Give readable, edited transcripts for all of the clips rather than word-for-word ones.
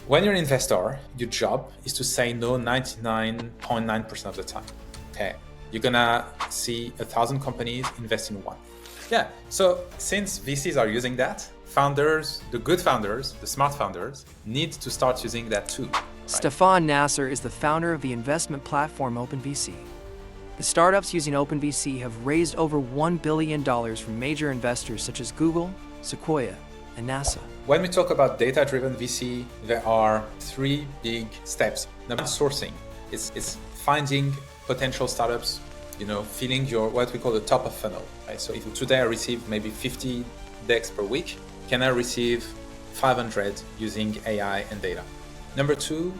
When you're an investor, your job is to say no 99.9% of the time. Okay, you're gonna see 1,000 companies invest in one. Yeah, so since VCs are using that, founders, the good founders, the smart founders, need to start using that too. Right? Stephane Nasser is the founder of the investment platform OpenVC. The startups using OpenVC have raised over $1 billion from major investors such as Google, Sequoia, and NASA. When we talk about data-driven VC, there are three big steps. Number one, sourcing. It's finding potential startups, filling your, what we call the top of funnel. Right? So if today I receive maybe 50 decks per week, can I receive 500 using AI and data? Number two,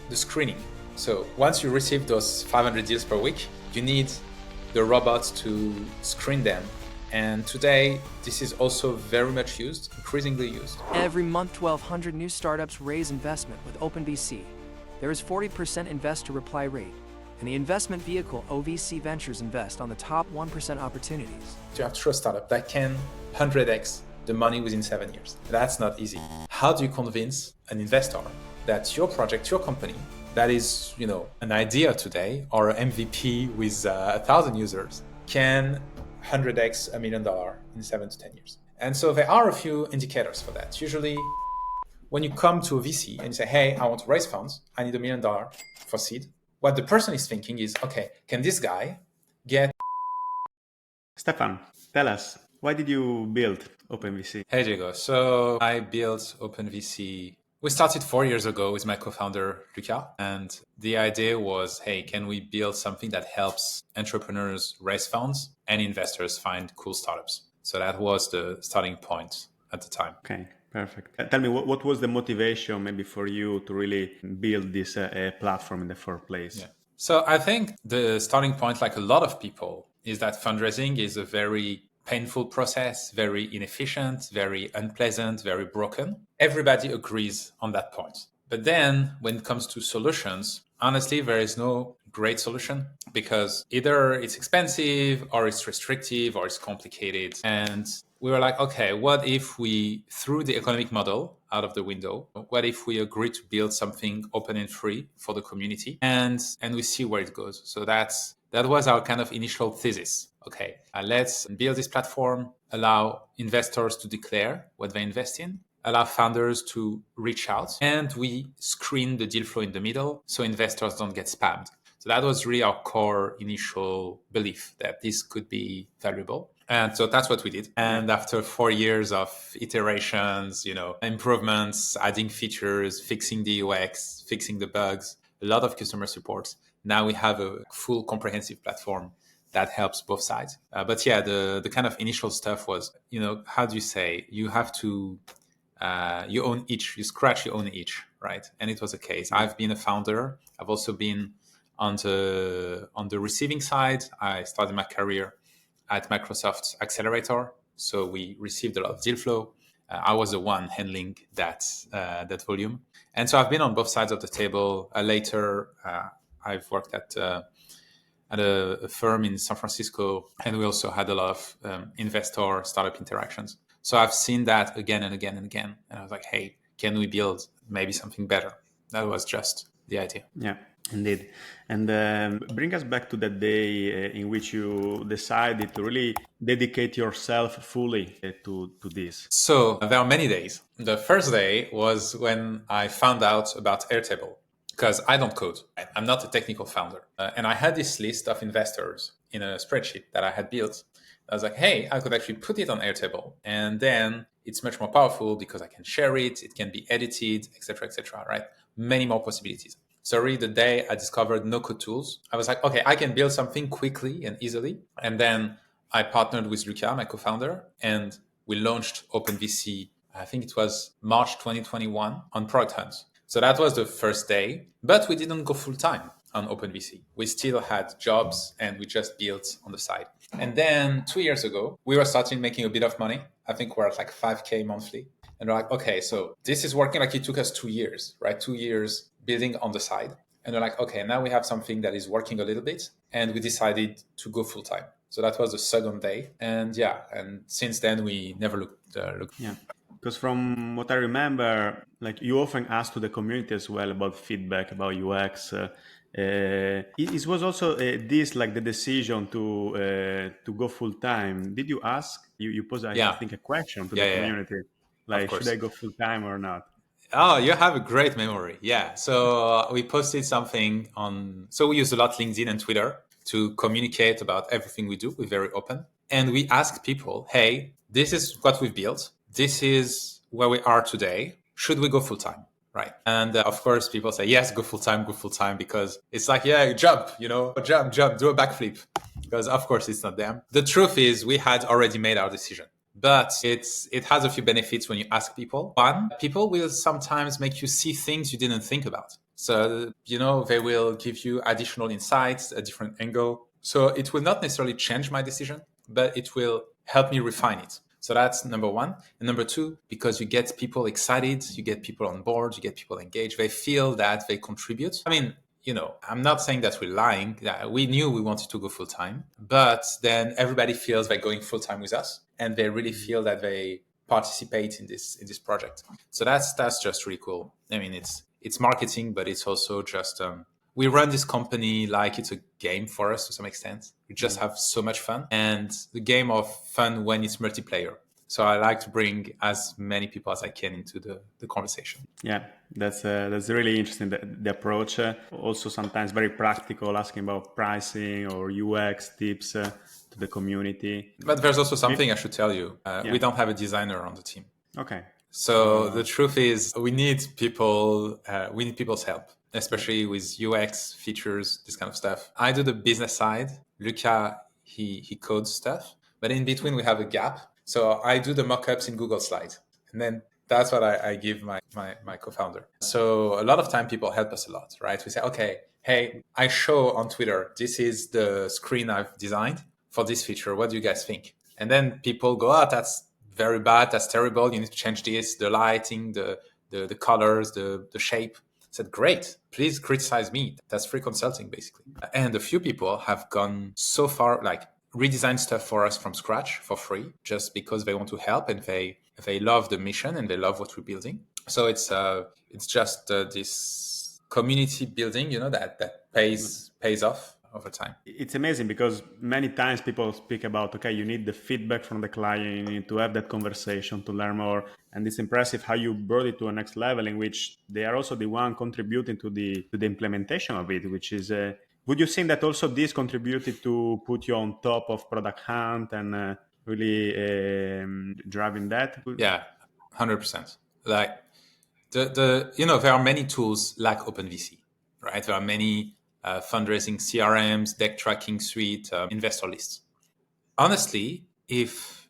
the screening. So once you receive those 500 deals per week, you need the robots to screen them. And today, this is also very much used, increasingly used. Every month, 1,200 new startups raise investment with OpenVC. There is 40% investor reply rate, and the investment vehicle OVC Ventures invest on the top 1% opportunities. You have to show a startup that can 100x the money within 7 years. That's not easy. How do you convince an investor that your project, your company, that is, an idea today or an MVP with 1,000 users can 100x $1 million in 7 to 10 years? And so there are a few indicators for that. Usually, when you come to a VC and you say, hey, I want to raise funds, I need $1 million for seed. What the person is thinking is, okay, can this guy get... Stephane, tell us, why did you build OpenVC? Hey, Diego. So I built OpenVC. We started 4 years ago with my co-founder, Luca. And the idea was, hey, can we build something that helps entrepreneurs raise funds and investors find cool startups? So that was the starting point at the time. Okay, perfect. Tell me, what was the motivation maybe for you to really build this platform in the first place? Yeah. So I think the starting point, like a lot of people, is that fundraising is a very painful process, very inefficient, very unpleasant, very broken. Everybody agrees on that point. But then when it comes to solutions, honestly, there is no great solution because either it's expensive or it's restrictive or it's complicated. And we were like, okay, what if we threw the economic model out of the window? What if we agree to build something open and free for the community and we see where it goes? So that was our kind of initial thesis. Okay, let's build this platform, allow investors to declare what they invest in, allow founders to reach out, and we screen the deal flow in the middle so investors don't get spammed. So that was really our core initial belief that this could be valuable. And so that's what we did. And after 4 years of iterations, improvements, adding features, fixing the UX, fixing the bugs, a lot of customer support, now we have a full comprehensive platform that helps both sides. But yeah, the kind of initial stuff was, how do you say, you have to, you own each, you scratch your own itch, right? And it was a case. I've been a founder. I've also been on the receiving side. I started my career at Microsoft's Accelerator. So we received a lot of deal flow. I was the one handling that volume. And so I've been on both sides of the table. Later, I've worked at a firm in San Francisco, and we also had a lot of investor startup interactions. So I've seen that again and again and again. And I was like, hey, can we build maybe something better? That was just the idea. Yeah, indeed. And bring us back to that day in which you decided to really dedicate yourself fully to this. So there are many days. The first day was when I found out about Airtable, because I don't code. I'm not a technical founder. And I had this list of investors in a spreadsheet that I had built. I was like, hey, I could actually put it on Airtable. And then it's much more powerful because I can share it. It can be edited, etc., right? Many more possibilities. So really the day I discovered no-code tools, I was like, okay, I can build something quickly and easily. And then I partnered with Luca, my co-founder, and we launched OpenVC, I think it was March 2021 on Product Hunt. So that was the first day, but we didn't go full time on OpenVC. We still had jobs and we just built on the side. And then 2 years ago, we were starting making a bit of money. I think we're at like 5K monthly. And we're like, okay, so this is working. Like it took us 2 years, right? 2 years building on the side. And we're like, okay, now we have something that is working a little bit. And we decided to go full time. So that was the second day. And yeah, and since then we never looked. Yeah. Because from what I remember, like you often ask to the community as well about feedback about UX. It was also this like the decision to go full time. Did you ask? You posed, I Yeah, think, a question to the yeah, community, of like should I course. go full time or not? Oh, you have a great memory. Yeah. So we posted something on, so we use a lot LinkedIn and Twitter to communicate about everything we do. We're very open. And we ask people, hey, this is what we've built. This is where we are today. Should we go full time? Right. And of course, people say, yes, go full time, because it's like, yeah, jump, jump, do a backflip. Because of course, it's not them. The truth is, we had already made our decision. But it has a few benefits when you ask people. One, people will sometimes make you see things you didn't think about. So, they will give you additional insights, a different angle. So it will not necessarily change my decision, but it will help me refine it. So that's number one. And number two, because you get people excited, you get people on board, you get people engaged, they feel that they contribute. I mean, I'm not saying that we're lying. We knew we wanted to go full time, but then everybody feels they're going full time with us, and they really feel that they participate in this project. So that's just really cool. I mean, it's marketing, but it's also just we run this company like it's a game for us to some extent. We just have so much fun, and the game of fun when it's multiplayer. So I like to bring as many people as I can into the conversation. Yeah, that's really interesting. The approach, also sometimes very practical, asking about pricing or UX tips to the community. But there's also something I should tell you. Yeah. We don't have a designer on the team. Okay. So the truth is, we need people. We need people's help, especially with UX features, this kind of stuff. I do the business side. Luca, he codes stuff, but in between we have a gap. So I do the mockups in Google Slides, and then that's what I give my co-founder. So a lot of time people help us a lot, right? We say, okay, hey, I show on Twitter, this is the screen I've designed for this feature. What do you guys think? And then people go, oh, that's very bad. That's terrible. You need to change this, the lighting, the colors, the shape. I said, great, please criticize me. That's free consulting, basically. And a few people have gone so far, like redesign stuff for us from scratch for free, just because they want to help and they love the mission and they love what we're building. So it's just this community building, that pays off over time. It's amazing because many times people speak about, okay, you need the feedback from the client, you need to have that conversation to learn more. And it's impressive how you brought it to a next level in which they are also the one contributing to the implementation of it, which is, would you think that also this contributed to put you on top of Product Hunt and really driving that? Yeah, 100%. Like there are many tools like OpenVC, right? There are many fundraising CRMs, deck tracking suite, investor lists. Honestly, if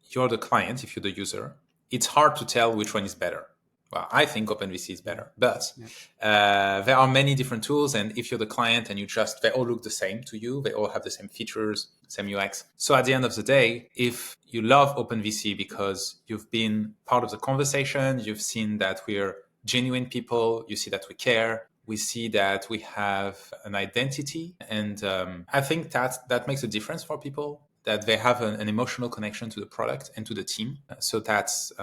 you're the client, if you're the user, it's hard to tell which one is better. Well, I think OpenVC is better, but there are many different tools. And if you're the client and they all look the same to you, they all have the same features, same UX. So at the end of the day, if you love OpenVC because you've been part of the conversation, you've seen that we're genuine people, you see that we care, we see that we have an identity. And I think that makes a difference for people, that they have an emotional connection to the product and to the team. So that's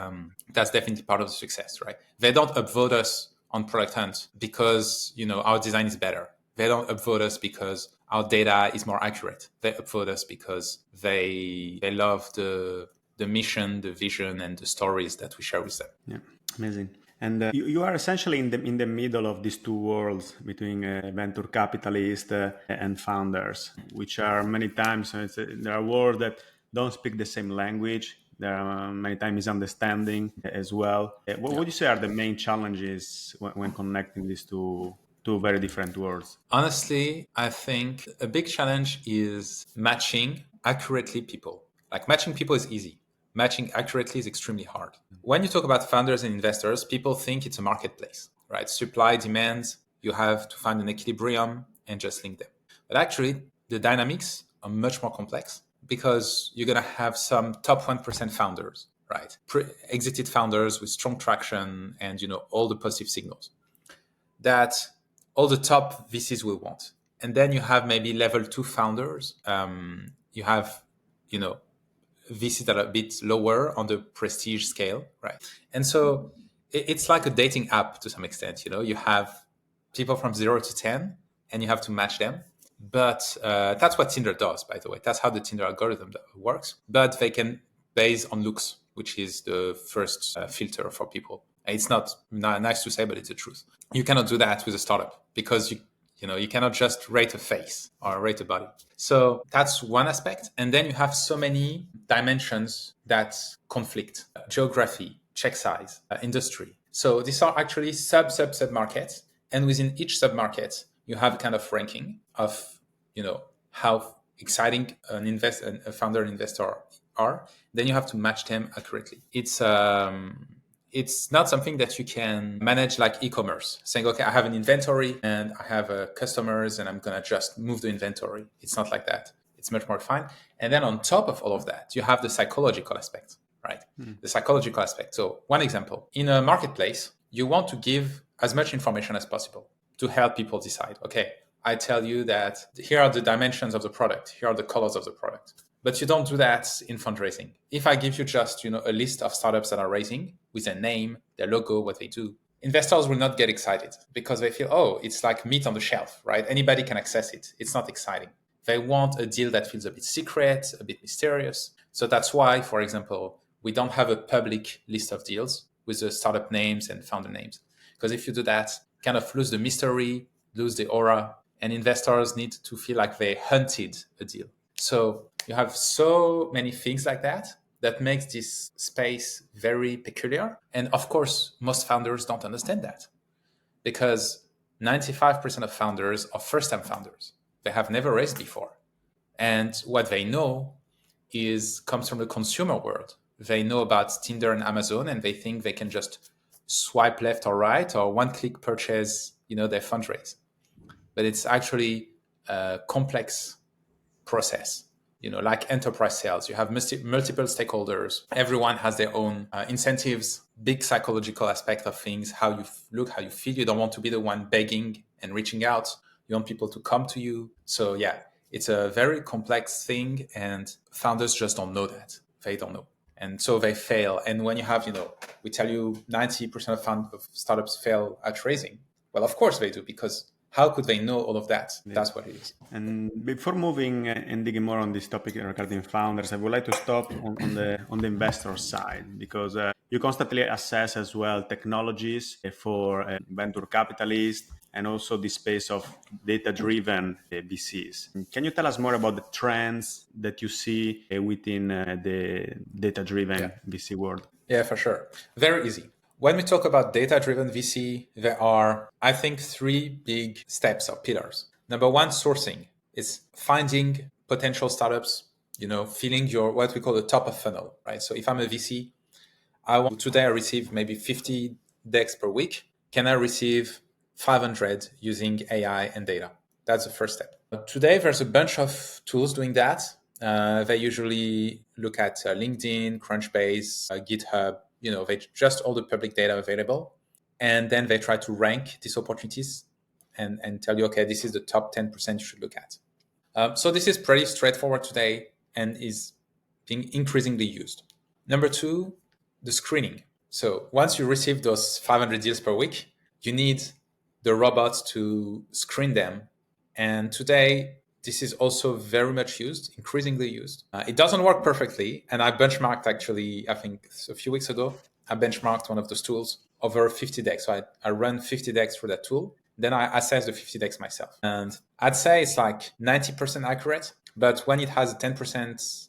definitely part of the success, right? They don't upvote us on Product Hunt because our design is better. They don't upvote us because our data is more accurate. They upvote us because they love the mission, the vision, and the stories that we share with them. Yeah, amazing. And you are essentially in the middle of these two worlds between venture capitalists and founders, which are many times, there are worlds that don't speak the same language. There are many times misunderstanding as well. What would you say are the main challenges when connecting these two very different worlds? Honestly, I think a big challenge is matching accurately people. Like matching people is easy. Matching accurately is extremely hard. When you talk about founders and investors, people think it's a marketplace, right? Supply, demand, you have to find an equilibrium and just link them. But actually, the dynamics are much more complex because you're going to have some top 1% founders, right? Exited founders with strong traction and, all the positive signals that all the top VCs will want. And then you have maybe level 2 founders. You have, VCs that are a bit lower on the prestige scale, right? And so it's like a dating app to some extent. You have people from 0 to 10 and you have to match them. But that's what Tinder does, by the way. That's how the Tinder algorithm works. But they can base on looks, which is the first filter for people. It's not nice to say, but it's the truth. You cannot do that with a startup because you cannot just rate a face or rate a body. So that's one aspect. And then you have so many dimensions that conflict: geography, check size, industry. So these are actually sub markets. And within each sub market, you have a kind of ranking of, how exciting a founder and investor are. Then you have to match them accurately. It's not something that you can manage like e-commerce, saying, okay, I have an inventory and I have customers and I'm going to just move the inventory. It's not like that. It's much more refined. And then on top of all of that, you have the psychological aspect, right? The psychological aspect. So one example, in a marketplace, you want to give as much information as possible to help people decide, okay, I tell you that here are the dimensions of the product, here are the colors of the product. But you don't do that in fundraising. If I give you just a list of startups that are raising with their name, their logo, what they do, investors will not get excited because they feel, oh, it's like meat on the shelf, right? Anybody can access it. It's not exciting. They want a deal that feels a bit secret, a bit mysterious. So that's why, for example, we don't have a public list of deals with the startup names and founder names. Because if you do that, kind of lose the mystery, lose the aura, and investors need to feel like they hunted a deal. So you have so many things like that makes this space very peculiar. And of course, most founders don't understand that because 95% of founders are first-time founders. They have never raised before. And what they know comes from the consumer world. They know about Tinder and Amazon, and they think they can just swipe left or right or one-click purchase, their fundraise. But it's actually a complex process. Like enterprise sales, you have multiple stakeholders. Everyone has their own incentives, big psychological aspect of things, how you look, how you feel. You don't want to be the one begging and reaching out. You want people to come to you. So yeah, it's a very complex thing and founders just don't know that. They don't know. And so they fail. And when you have, we tell you 90% of startups fail at raising. Well, of course they do, because how could they know all of that? Yeah. That's what it is. And before moving and digging more on this topic regarding founders, I would like to stop on the investor side, because you constantly assess as well technologies for venture capitalists and also the space of data-driven VCs. Can you tell us more about the trends that you see within the data-driven VC world? Yeah, for sure. Very easy. When we talk about data-driven VC, there are, I think, 3 big steps or pillars. Number one, sourcing. It's finding potential startups, filling your, what we call the top of funnel, right? So if I'm a VC, today I receive maybe 50 decks per week. Can I receive 500 using AI and data? That's the first step. Today, there's a bunch of tools doing that. They usually look at LinkedIn, Crunchbase, GitHub, they just all the public data available. And then they try to rank these opportunities and tell you, okay, this is the top 10% you should look at. So this is pretty straightforward today and is being increasingly used. Number 2, the screening. So once you receive those 500 deals per week, you need the robots to screen them. And today, this is also very much used, increasingly used. It doesn't work perfectly. And I benchmarked actually, I think a few weeks ago, I benchmarked one of those tools over 50 decks. So I run 50 decks through that tool. Then I assess the 50 decks myself. And I'd say it's like 90% accurate. But when it has a 10%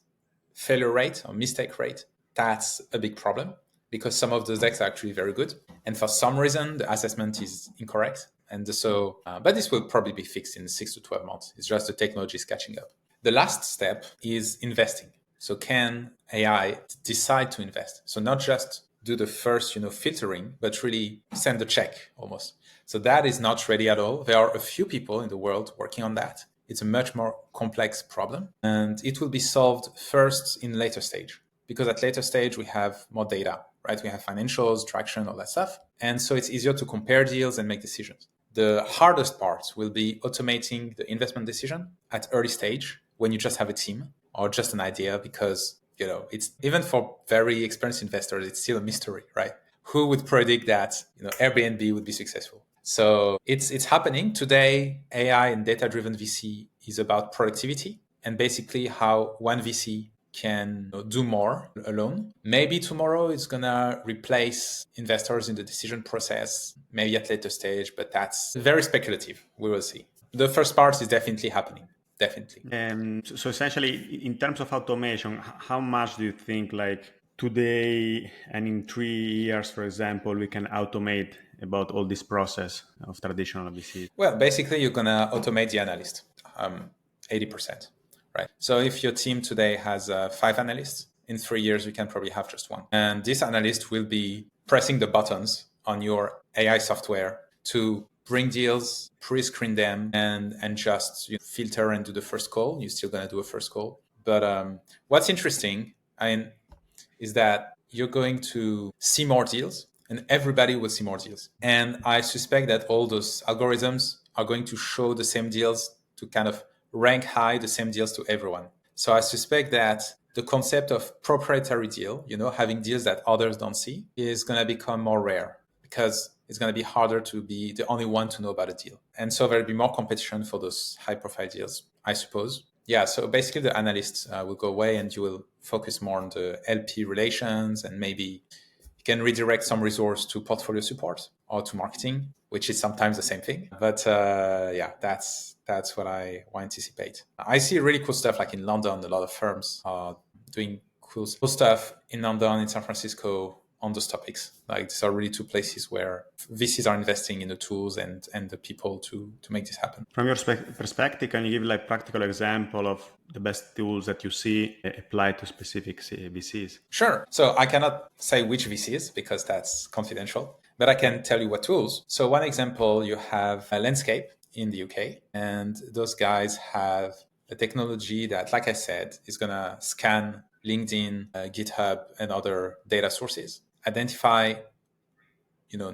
failure rate or mistake rate, that's a big problem because some of those decks are actually very good. And for some reason, the assessment is incorrect. And so, but this will probably be fixed in 6 to 12 months. It's just the technology is catching up. The last step is investing. So can AI decide to invest? So not just do the first, filtering, but really send a check almost. So that is not ready at all. There are a few people in the world working on that. It's a much more complex problem and it will be solved first in later stage because at later stage we have more data, right? We have financials, traction, all that stuff. And so it's easier to compare deals and make decisions. The hardest part will be automating the investment decision at early stage when you just have a team or just an idea because It's even for very experienced investors, it's still a mystery, right? Who would predict that Airbnb would be successful? So it's happening today. AI and data-driven VC is about productivity and basically how one VC can do more alone. Maybe tomorrow it's gonna replace investors in the decision process, maybe at later stage, but that's very speculative. We will see. The first part is definitely happening. Definitely. So essentially, in terms of automation, how much do you think, like today and in 3 years, for example, we can automate about all this process of traditional VCs? Well, basically, you're gonna automate the analyst, 80%, right? So if your team today has 5 analysts, in 3 years you can probably have just 1, and this analyst will be pressing the buttons on your AI software to bring deals, pre-screen them, and just filter and do the first call. You're still gonna do a first call, but what's interesting, is that you're going to see more deals and everybody will see more deals. And I suspect that all those algorithms are going to show the same deals to kind of rank high the same deals to everyone. So I suspect that the concept of proprietary deal, having deals that others don't see, is going to become more rare because it's going to be harder to be the only one to know about a deal. And so there'll be more competition for those high profile deals, I suppose. Yeah, so basically the analysts will go away and you will focus more on the LP relations, and maybe you can redirect some resource to portfolio support or to marketing, which is sometimes the same thing. But yeah, that's what I anticipate. I see really cool stuff like in London. A lot of firms are doing cool stuff in London, in San Francisco, on those topics. Like these are really 2 places where VCs are investing in the tools and the people to make this happen. From your perspective, can you give like practical example of the best tools that you see applied to specific VCs? Sure. So I cannot say which VCs because that's confidential, but I can tell you what tools. So one example, you have a Landscape in the UK, and those guys have a technology that, like I said, is going to scan LinkedIn, GitHub, and other data sources, identify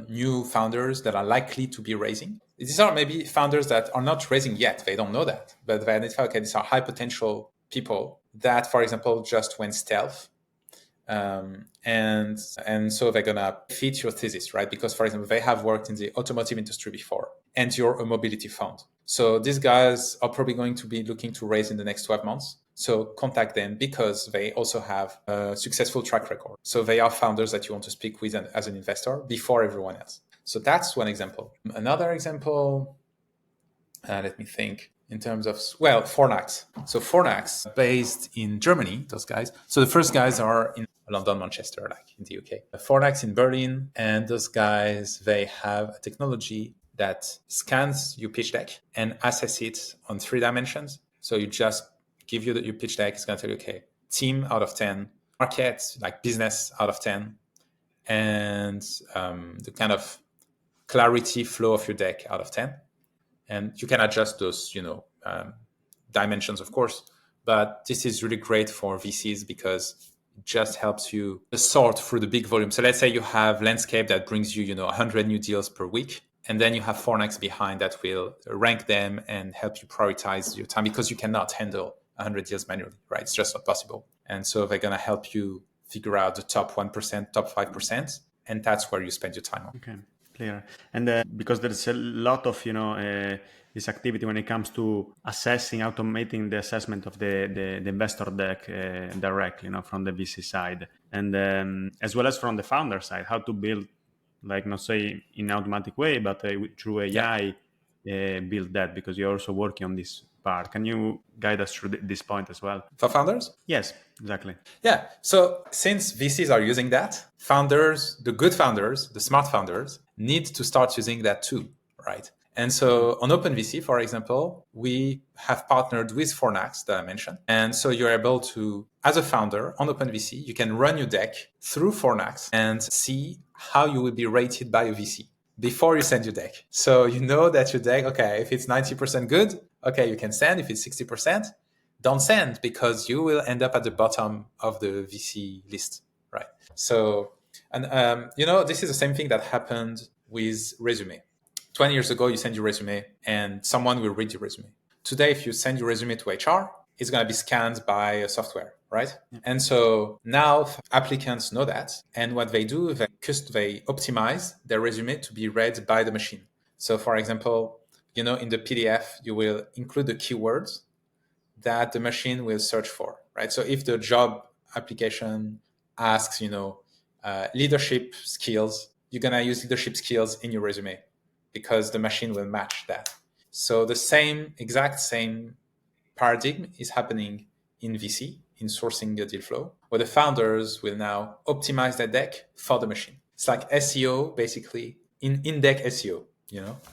new founders that are likely to be raising. These are maybe founders that are not raising yet. They don't know that, but they identify, okay, these are high potential people that, for example, just went stealth. And so they're going to fit your thesis, right? Because, for example, they have worked in the automotive industry before and you're a mobility fund. So these guys are probably going to be looking to raise in the next 12 months. So contact them because they also have a successful track record. So they are founders that you want to speak with as an investor before everyone else. So that's one example. Another example, let me think. In terms of, Fornax. So Fornax, based in Germany, those guys. So the first guys are in London, Manchester, like in the UK. Fornax in Berlin. And those guys, they have a technology that scans your pitch deck and assess it on 3 dimensions. So you just give you your pitch deck. It's going to tell you, okay, team out of 10, market, like business out of 10, and the kind of clarity flow of your deck out of 10. And you can adjust those, dimensions, of course. But this is really great for VCs because it just helps you sort through the big volume. So let's say you have Landscape that brings you, 100 new deals per week. And then you have Fornax behind that will rank them and help you prioritize your time because you cannot handle 100 deals manually, right? It's just not possible. And so they're going to help you figure out the top 1%, top 5%. And that's where you spend your time on. Okay. Clear. And because there's a lot of this activity when it comes to assessing, automating the assessment of the investor deck directly, from the VC side, and as well as from the founder side, how to build, like not say in an automatic way, but through AI, build that, because you're also working on this part. Can you guide us through this point as well? For founders? Yes, exactly. Yeah. So since VCs are using that, founders, the good founders, the smart founders, need to start using that too, right? And so on OpenVC, for example, we have partnered with Fornax that I mentioned. And so you're able to, as a founder on OpenVC, you can run your deck through Fornax and see how you will be rated by a VC before you send your deck. So you know that your deck, okay, if it's 90% good, okay, you can send. If it's 60%, don't send, because you will end up at the bottom of the VC list, right? So, and this is the same thing that happened with resume. 20 years ago, you send your resume and someone will read your resume. Today, if you send your resume to HR, is going to be scanned by a software, right? And so now applicants know that. And what they do, they optimize their resume to be read by the machine. So for example, in the PDF, you will include the keywords that the machine will search for, right? So if the job application asks, leadership skills, you're going to use leadership skills in your resume because the machine will match that. So the exact same paradigm is happening in VC, in sourcing the deal flow, where the founders will now optimize their deck for the machine. It's like SEO, basically, in-deck SEO,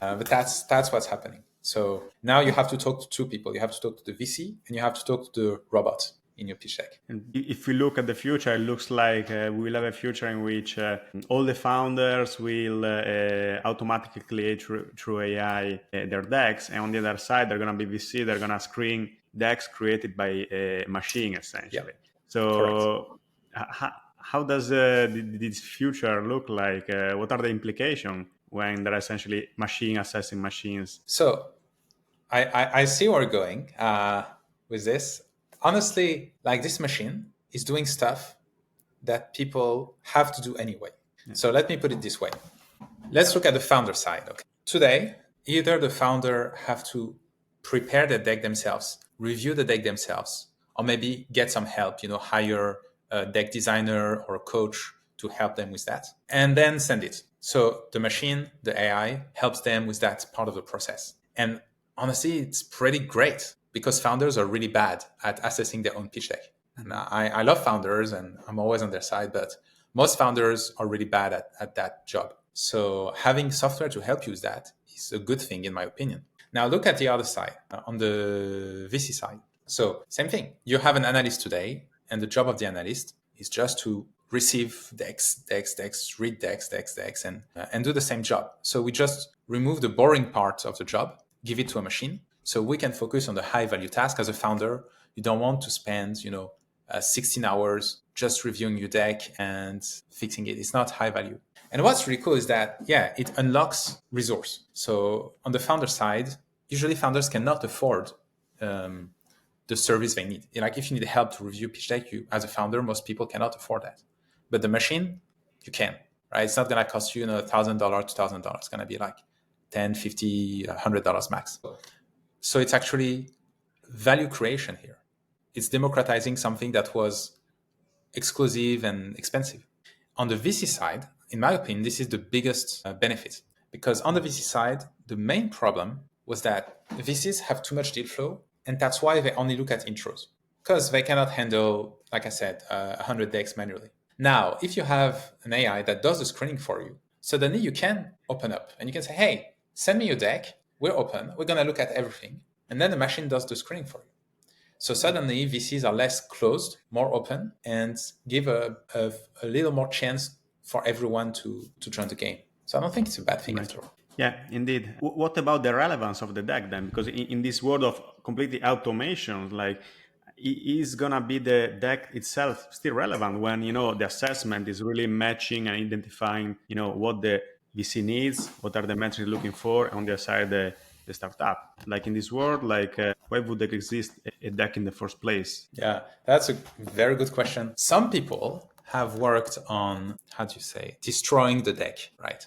but that's what's happening. So now you have to talk to two people. You have to talk to the VC and you have to talk to the robot in your pitch deck. And if we look at the future, it looks like we will have a future in which all the founders will automatically create through AI their decks. And on the other side, they're going to be VC. They're going to screen decks created by a machine, essentially. Yeah. So how does this future look like? What are the implications when they're essentially machine assessing machines? So I see where we're going with this. Honestly, like this machine is doing stuff that people have to do anyway. Yeah. So let me put it this way. Let's look at the founder side. Okay. Today, either the founder have to prepare the deck themselves, review the deck themselves, or maybe get some help, hire a deck designer or a coach to help them with that, and then send it. So the machine, the AI, helps them with that part of the process. And honestly, it's pretty great because founders are really bad at assessing their own pitch deck. And I love founders and I'm always on their side, but most founders are really bad at that job. So having software to help you with that is a good thing, in my opinion. Now look at the other side, on the VC side. So same thing. You have an analyst today, and the job of the analyst is just to receive decks, read decks, and do the same job. So we just remove the boring part of the job, give it to a machine, so we can focus on the high value task. As a founder, you don't want to spend, 16 hours just reviewing your deck and fixing it. It's not high value. And what's really cool is that, it unlocks resource. So on the founder side, usually founders cannot afford the service they need. Like if you need help to review pitch deck, as a founder, most people cannot afford that. But the machine, you can, right? It's not going to cost you, $1,000, $2,000. It's going to be like $10, $50, $100 max. So it's actually value creation here. It's democratizing something that was exclusive and expensive. On the VC side, in my opinion, this is the biggest benefit, because on the VC side, the main problem was that VCs have too much deal flow, and that's why they only look at intros, because they cannot handle, like I said, 100 decks manually. Now, if you have an AI that does the screening for you, suddenly you can open up and you can say, hey, send me your deck. We're open. We're going to look at everything. And then the machine does the screening for you. So suddenly VCs are less closed, more open, and give a little more chance for everyone to join the game. So I don't think it's a bad thing after all. Yeah, indeed. What about the relevance of the deck then? Because in this world of completely automation, like, is gonna be the deck itself still relevant when the assessment is really matching and identifying what the VC needs, what are the metrics looking for, and on the other side the startup? Like in this world, like why would there exist a deck in the first place? Yeah, that's a very good question. Some people have worked on, destroying the deck, right?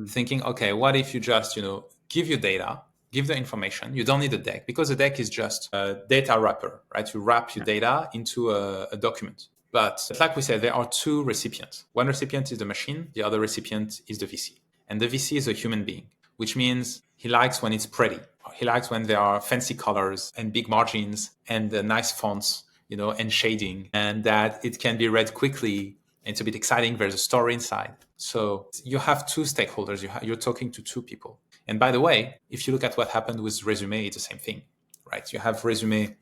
Thinking, okay, what if you just give your data, give the information. You don't need a deck, because a deck is just a data wrapper, right? You wrap your data into a document. But like we said, there are two recipients. One recipient is the machine. The other recipient is the VC. And the VC is a human being, which means he likes when it's pretty. He likes when there are fancy colors and big margins and nice fonts, and shading, and that it can be read quickly. It's a bit exciting. There's a story inside. So you have two stakeholders. You're talking to two people. And by the way, if you look at what happened with resume, it's the same thing, right? You have resume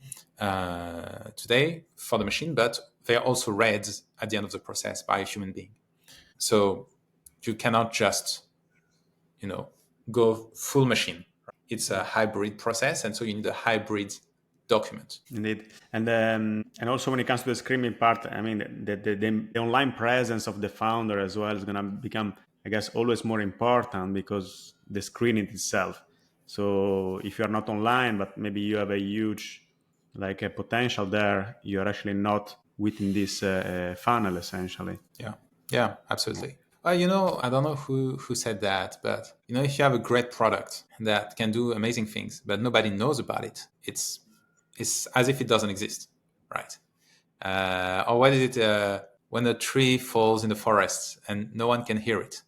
today for the machine, but they are also read at the end of the process by a human being. So you cannot just, go full machine. It's a hybrid process, and so you need a hybrid document. Indeed. And also when it comes to the screening part, I mean, the online presence of the founder as well is going to become, I guess, always more important, because the screening itself. So if you're not online, but maybe you have a huge like a potential there, you're actually not within this funnel essentially. Yeah, absolutely. I don't know who said that, but if you have a great product that can do amazing things, but nobody knows about it, it's as if it doesn't exist, right? Or what is it? When a tree falls in the forest and no one can hear it,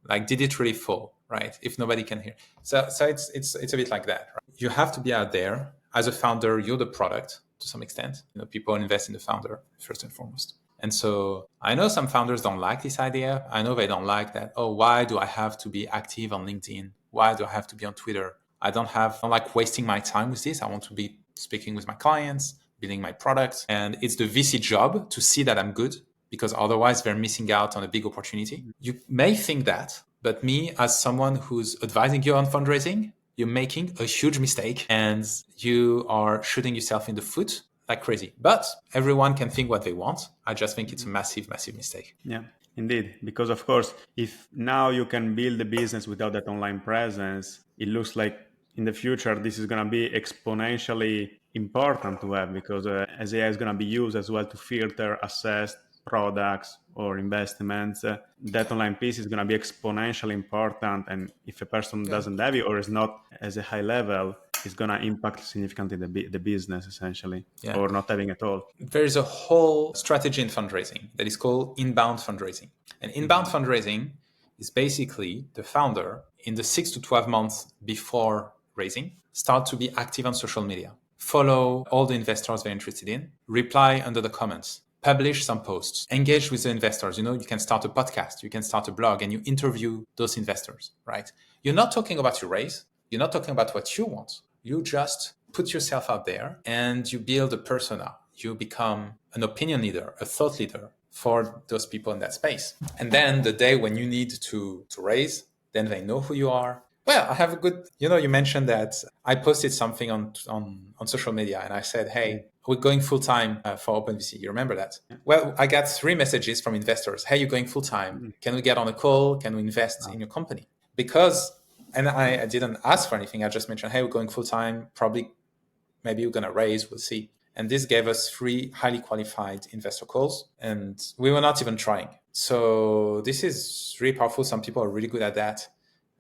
like, did it really fall, right? If nobody can hear, so it's a bit like that. Right? You have to be out there as a founder. You're the product to some extent. People invest in the founder first and foremost. And so I know some founders don't like this idea. I know they don't like that. Oh, why do I have to be active on LinkedIn? Why do I have to be on Twitter? I don't like wasting my time with this. I want to be speaking with my clients, building my products. And it's the VC job to see that I'm good, because otherwise they're missing out on a big opportunity. You may think that, but me, as someone who's advising you on fundraising, you're making a huge mistake and you are shooting yourself in the foot like crazy. But everyone can think what they want. I just think it's a massive, massive mistake. Yeah, indeed. Because of course, if now you can build a business without that online presence, it looks like in the future this is going to be exponentially important to have, because as AI is going to be used as well to filter, assess products or investments, that online piece is going to be exponentially important. And if a person doesn't have it or is not as a high level, it's going to impact significantly the business essentially, or not having at all. There's a whole strategy in fundraising that is called inbound fundraising. And inbound fundraising is basically the founder, in the 6 to 12 months before raising, start to be active on social media, follow all the investors they're interested in, reply under the comments, publish some posts, engage with the investors. You can start a podcast, you can start a blog, and you interview those investors, right? You're not talking about your raise. You're not talking about what you want. You just put yourself out there and you build a persona. You become an opinion leader, a thought leader for those people in that space. And then the day when you need to raise, then they know who you are. Well, I have a good, you mentioned that I posted something on social media and I said, hey, we're going full-time for OpenVC. You remember that? Yeah. Well, I got 3 messages from investors. Hey, you're going full-time. Can we get on a call? Can we invest in your company? Because, and I didn't ask for anything. I just mentioned, hey, we're going full-time. Probably, maybe we're going to raise. We'll see. And this gave us 3 highly qualified investor calls. And we were not even trying. So this is really powerful. Some people are really good at that.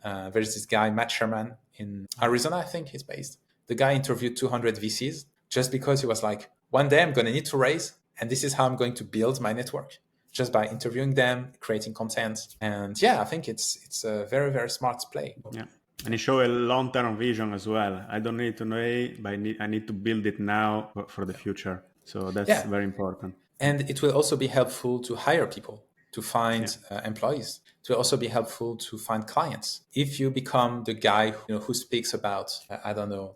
There's this guy, Matt Sherman, in Arizona, I think he's based. The guy interviewed 200 VCs just because he was like, one day I'm going to need to raise, and this is how I'm going to build my network, just by interviewing them, creating content. And yeah, I think it's a very, very smart play. Yeah. And it shows a long-term vision as well. I don't need to know it, but I need to build it now for the future. So that's very important. And it will also be helpful to hire people, to find employees. It will also be helpful to find clients. If you become the guy who speaks about,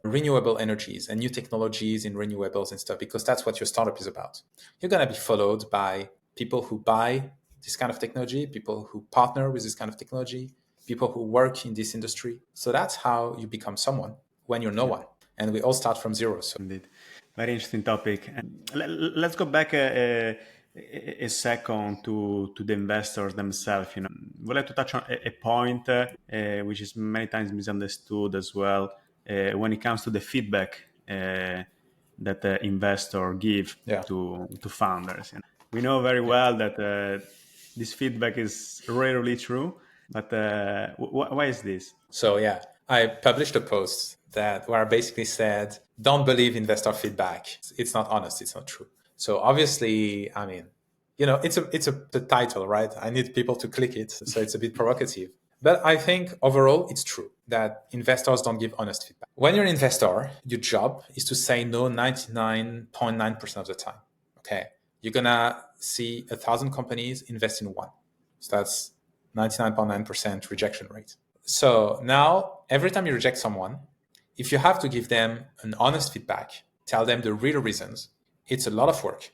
renewable energies and new technologies in renewables and stuff, because that's what your startup is about, you're going to be followed by people who buy this kind of technology, people who partner with this kind of technology, people who work in this industry. So that's how you become someone when you're no one. And we all start from zero. So indeed. Very interesting topic. Let's go back a second to the investors themselves. We'd like to touch on a point which is many times misunderstood as well when it comes to the feedback that the investor give to founders. We know very well that this feedback is rarely true, but why is this? So I published a post where I basically said, don't believe investor feedback. It's not honest. It's not true. So obviously, it's a title, right? I need people to click it. So it's a bit provocative. But I think overall, it's true that investors don't give honest feedback. When you're an investor, your job is to say no 99.9% of the time. Okay. You're going to see 1,000 companies invest in one. So that's 99.9% rejection rate. So now every time you reject someone, if you have to give them an honest feedback, tell them the real reasons, it's a lot of work.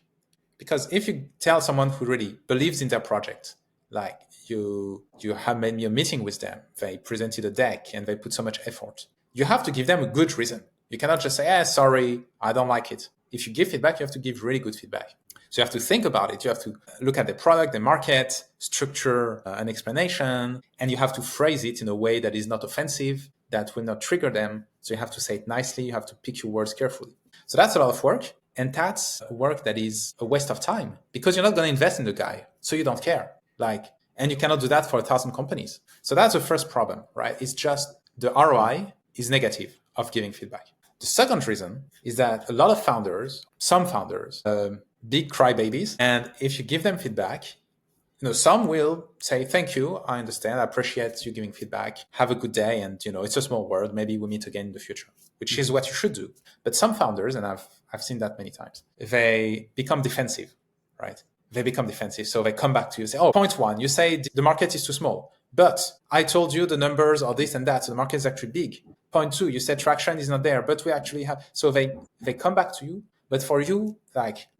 Because if you tell someone who really believes in their project, like you have made a meeting with them, they presented a deck and they put so much effort, you have to give them a good reason. You cannot just say, sorry, I don't like it. If you give feedback, you have to give really good feedback. So you have to think about it. You have to look at the product, the market, structure an explanation, and you have to phrase it in a way that is not offensive, that will not trigger them. So you have to say it nicely. You have to pick your words carefully. So that's a lot of work. And that's work that is a waste of time because you're not going to invest in the guy. So you don't care. And you cannot do that for 1,000 companies. So that's the first problem, right? It's just the ROI is negative of giving feedback. The second reason is that a lot of founders, some founders, big crybabies, and if you give them feedback, some will say, thank you, I understand, I appreciate you giving feedback, have a good day, and it's a small world, maybe we meet again in the future, which is what you should do. But some founders, and I've seen that many times, they become defensive, right? They become defensive. So they come back to you and say, oh, point one, you say the market is too small, but I told you the numbers are this and that, so the market is actually big. Point two, you said traction is not there, but we actually have. So they come back to you, but for you,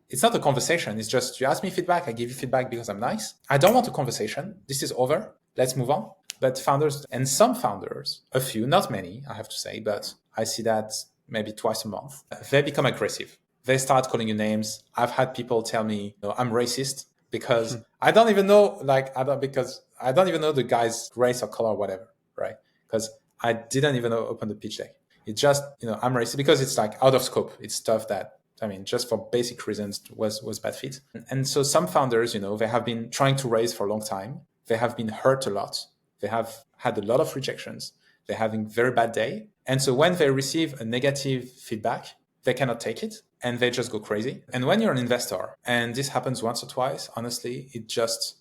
it's not a conversation. It's just you ask me feedback, I give you feedback because I'm nice. I don't want a conversation. This is over. Let's move on. But founders, and some founders, a few, not many, I have to say, but I see that maybe twice a month, they become aggressive. They start calling you names. I've had people tell me, I'm racist because I don't even know, I don't even know the guy's race or color or whatever, right? Because I didn't even open the pitch deck. It's just, I'm racist because it's out of scope. It's stuff that, just for basic reasons was bad fit. And so some founders, they have been trying to raise for a long time. They have been hurt a lot. They have had a lot of rejections. They're having a very bad day. And so when they receive a negative feedback, they cannot take it and they just go crazy. And when you're an investor, and this happens once or twice, honestly, it's just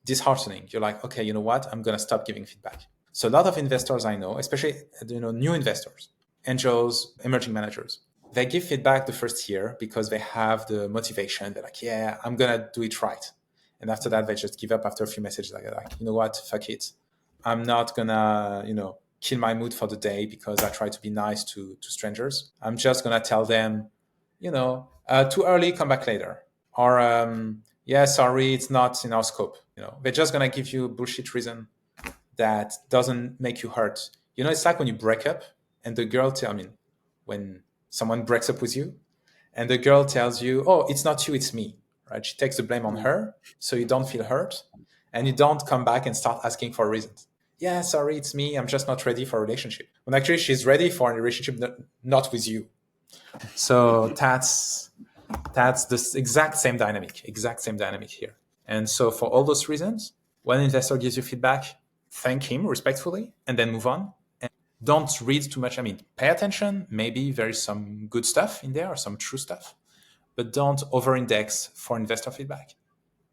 disheartening. You're like, okay, you know what? I'm going to stop giving feedback. So a lot of investors I know, especially, new investors, angels, emerging managers, they give feedback the first year because they have the motivation. They're like, yeah, I'm going to do it right. And after that, they just give up after a few messages. Like, you know what? Fuck it. I'm not going to, kill my mood for the day because I try to be nice to strangers. I'm just going to tell them, too early, come back later. Or, yeah, sorry, it's not in our scope. They're just going to give you a bullshit reason that doesn't make you hurt. It's like when you break up and the girl when someone breaks up with you and the girl tells you, oh, it's not you, it's me, right? She takes the blame on her so you don't feel hurt and you don't come back and start asking for reasons. Yeah, sorry, it's me. I'm just not ready for a relationship. When actually she's ready for a relationship, not with you. So that's the exact same dynamic here. And so for all those reasons, when an investor gives you feedback, thank him respectfully and then move on. And don't read too much. Pay attention. Maybe there is some good stuff in there or some true stuff, but don't over-index for investor feedback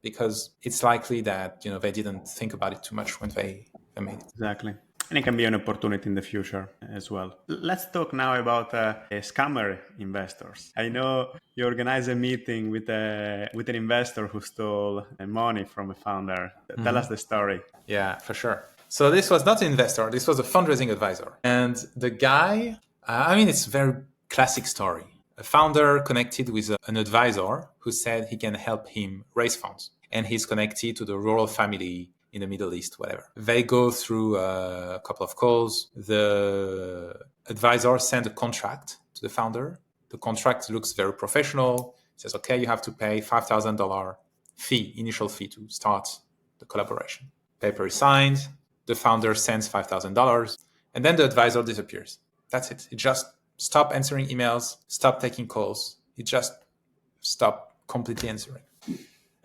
because it's likely that, they didn't think about it too much when they made it. Exactly. And it can be an opportunity in the future as well. Let's talk now about scammer investors. I know you organized a meeting with an investor who stole money from a founder. Tell us the story. Yeah, for sure. So this was not an investor. This was a fundraising advisor. And the guy, it's a very classic story. A founder connected with an advisor who said he can help him raise funds. And he's connected to the rural family in the Middle East, whatever. They go through a couple of calls. The advisor sent a contract to the founder. The contract looks very professional. It says, okay, you have to pay $5,000 initial fee to start the collaboration. Paper is signed. The founder sends $5,000 and then the advisor disappears. That's it. It just stopped answering emails, stopped taking calls. It just stopped completely answering.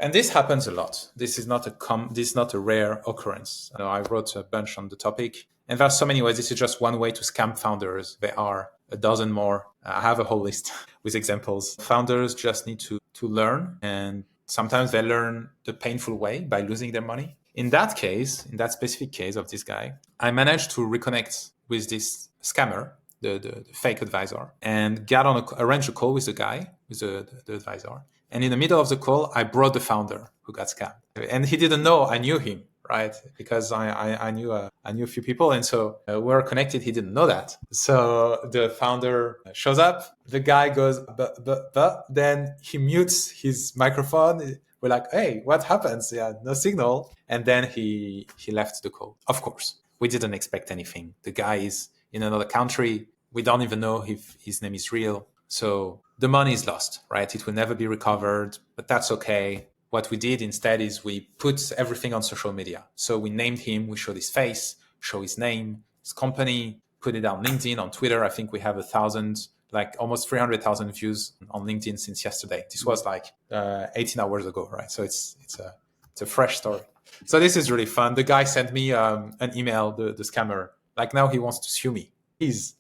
And this happens a lot. This is not a rare occurrence. I wrote a bunch on the topic, and there are so many ways. This is just one way to scam founders. There are a dozen more. I have a whole list with examples. Founders just need to learn, and sometimes they learn the painful way by losing their money. In that specific case of this guy, I managed to reconnect with this scammer, the fake advisor, and arrange a call with the guy, with the advisor. And in the middle of the call, I brought the founder who got scammed. And he didn't know I knew him, right? Because I knew a few people. And so we were connected. He didn't know that. So the founder shows up. The guy goes, but. Then he mutes his microphone. We're like, hey, what happens? Yeah, no signal. And then he left the call. Of course, we didn't expect anything. The guy is in another country. We don't even know if his name is real. So the money is lost, right? It will never be recovered, but that's okay. What we did instead is we put everything on social media. So we named him, we showed his face, show his name, his company, put it on LinkedIn, on Twitter. I think we have 1,000 like almost 300,000 views on LinkedIn since yesterday. This was like 18 hours ago, right? So it's a fresh story. So this is really fun. The guy sent me an email, the scammer. Like now he wants to sue me. Please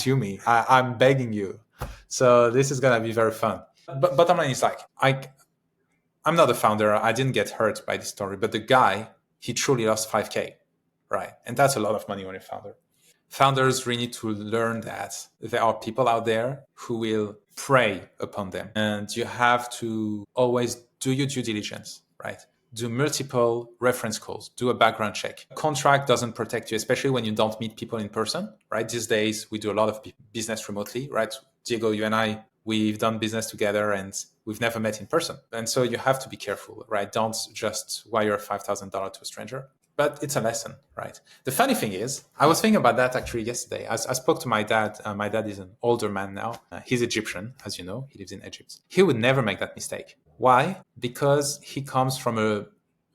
sue me. I'm begging you. So this is gonna be very fun. But bottom line is like I'm not a founder. I didn't get hurt by this story, but the guy, he truly lost 5K, right? And that's a lot of money when you're a founder. Founders really need to learn that there are people out there who will prey upon them. And you have to always do your due diligence, right? Do multiple reference calls, do a background check. A contract doesn't protect you, especially when you don't meet people in person, right? These days, we do a lot of business remotely, right? Diego, you and I, we've done business together and we've never met in person. And so you have to be careful, right? Don't just wire $5,000 to a stranger. But it's a lesson, right? The funny thing is, I was thinking about that actually yesterday. I spoke to my dad. My dad is an older man now. He's Egyptian, as you know. He lives in Egypt. He would never make that mistake. Why? Because he comes from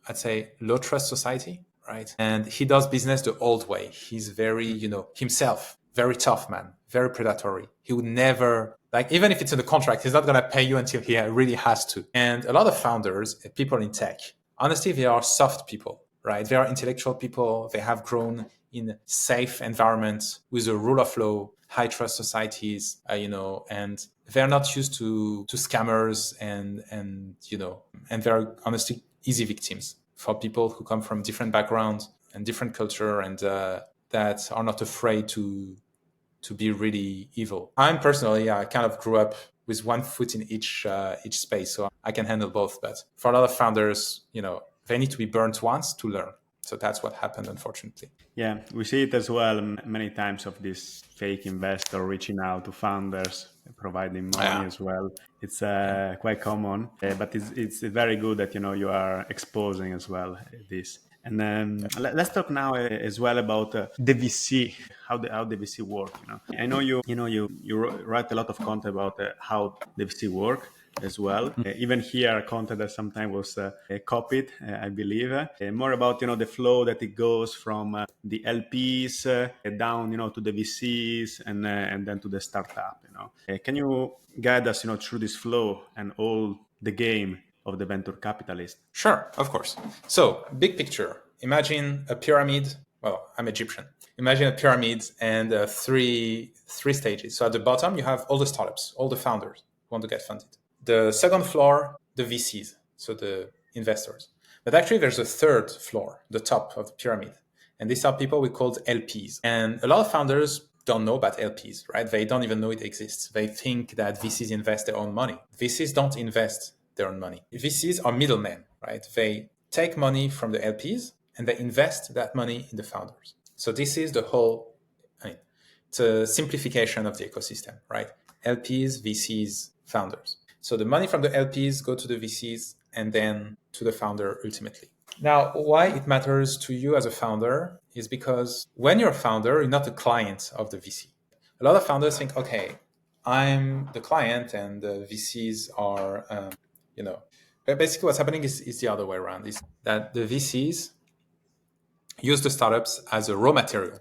I'd say, low trust society, right? And he does business the old way. He's very, himself, very tough man, very predatory. He would never, like, even if it's in the contract, he's not going to pay you until he really has to. And a lot of founders, people in tech, honestly, they are soft people, right? They are intellectual people. They have grown in safe environments with the rule of law, high trust societies, and they're not used to scammers and they're honestly easy victims for people who come from different backgrounds and different culture and that are not afraid to be really evil. I kind of grew up with one foot in each space, so I can handle both. But for a lot of founders, they need to be burnt once to learn. So that's what happened, unfortunately. Yeah, we see it as well many times of this fake investor reaching out to founders, providing money as well. It's quite common, but it's very good that you are exposing as well this. And then let's talk now as well about the VC, how the VC work. I know you write a lot of content about how the VC work as well. Even here, content that sometimes was copied, I believe. More about the flow that it goes from the LPs down to the VCs and then to the startup. Can you guide us through this flow and all the game of the venture capitalist? Sure, of course. So, big picture. Imagine a pyramid. Well, I'm Egyptian. Imagine a pyramid and three stages. So at the bottom, you have all the startups, all the founders who want to get funded. The second floor, the VCs, so the investors. But actually, there's a third floor, the top of the pyramid. And these are people we called LPs. And a lot of founders don't know about LPs, right? They don't even know it exists. They think that VCs invest their own money. VCs don't invest their own money. VCs are middlemen, right? They take money from the LPs and they invest that money in the founders. So this is the whole, it's a simplification of the ecosystem, right? LPs, VCs, founders. So the money from the LPs go to the VCs and then to the founder ultimately. Now, why it matters to you as a founder is because when you're a founder, you're not a client of the VC. A lot of founders think, okay, I'm the client and the VCs are, But basically what's happening is the other way around, is that the VCs use the startups as a raw material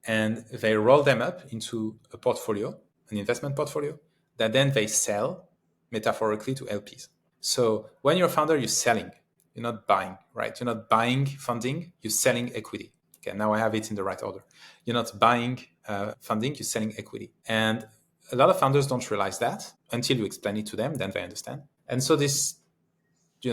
and they roll them up into a portfolio, an investment portfolio, that then they sell metaphorically to LPs. So when you're a founder, you're selling, you're not buying, right? You're not buying funding, you're selling equity. Okay, now I have it in the right order. You're not buying funding, you're selling equity. And a lot of founders don't realize that until you explain it to them, then they understand. And so this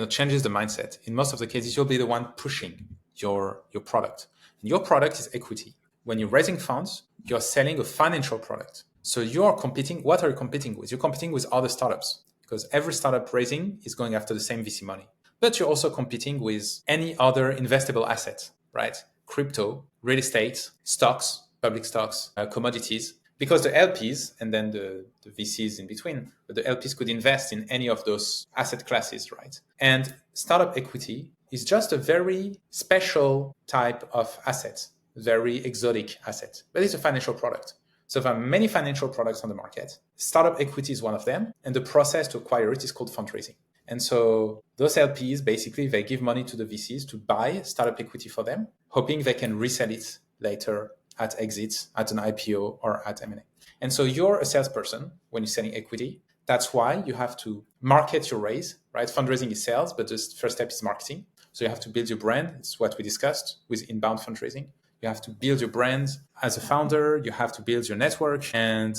changes the mindset. In most of the cases, you'll be the one pushing your product. And your product is equity. When you're raising funds, you're selling a financial product. So you're competing. What are you competing with? You're competing with other startups because every startup raising is going after the same VC money. But you're also competing with any other investable asset, right? Crypto, real estate, stocks, public stocks, commodities. Because the LPs and then the VCs in between, but the LPs could invest in any of those asset classes, right? And startup equity is just a very special type of asset, very exotic asset, but it's a financial product. So there are many financial products on the market. Startup equity is one of them. And the process to acquire it is called fundraising. And so those LPs, basically, they give money to the VCs to buy startup equity for them, hoping they can resell it later at exit, at an IPO, or at M&A. And so you're a salesperson when you're selling equity. That's why you have to market your raise, right? Fundraising is sales, but the first step is marketing. So you have to build your brand. It's what we discussed with inbound fundraising. You have to build your brand as a founder. You have to build your network and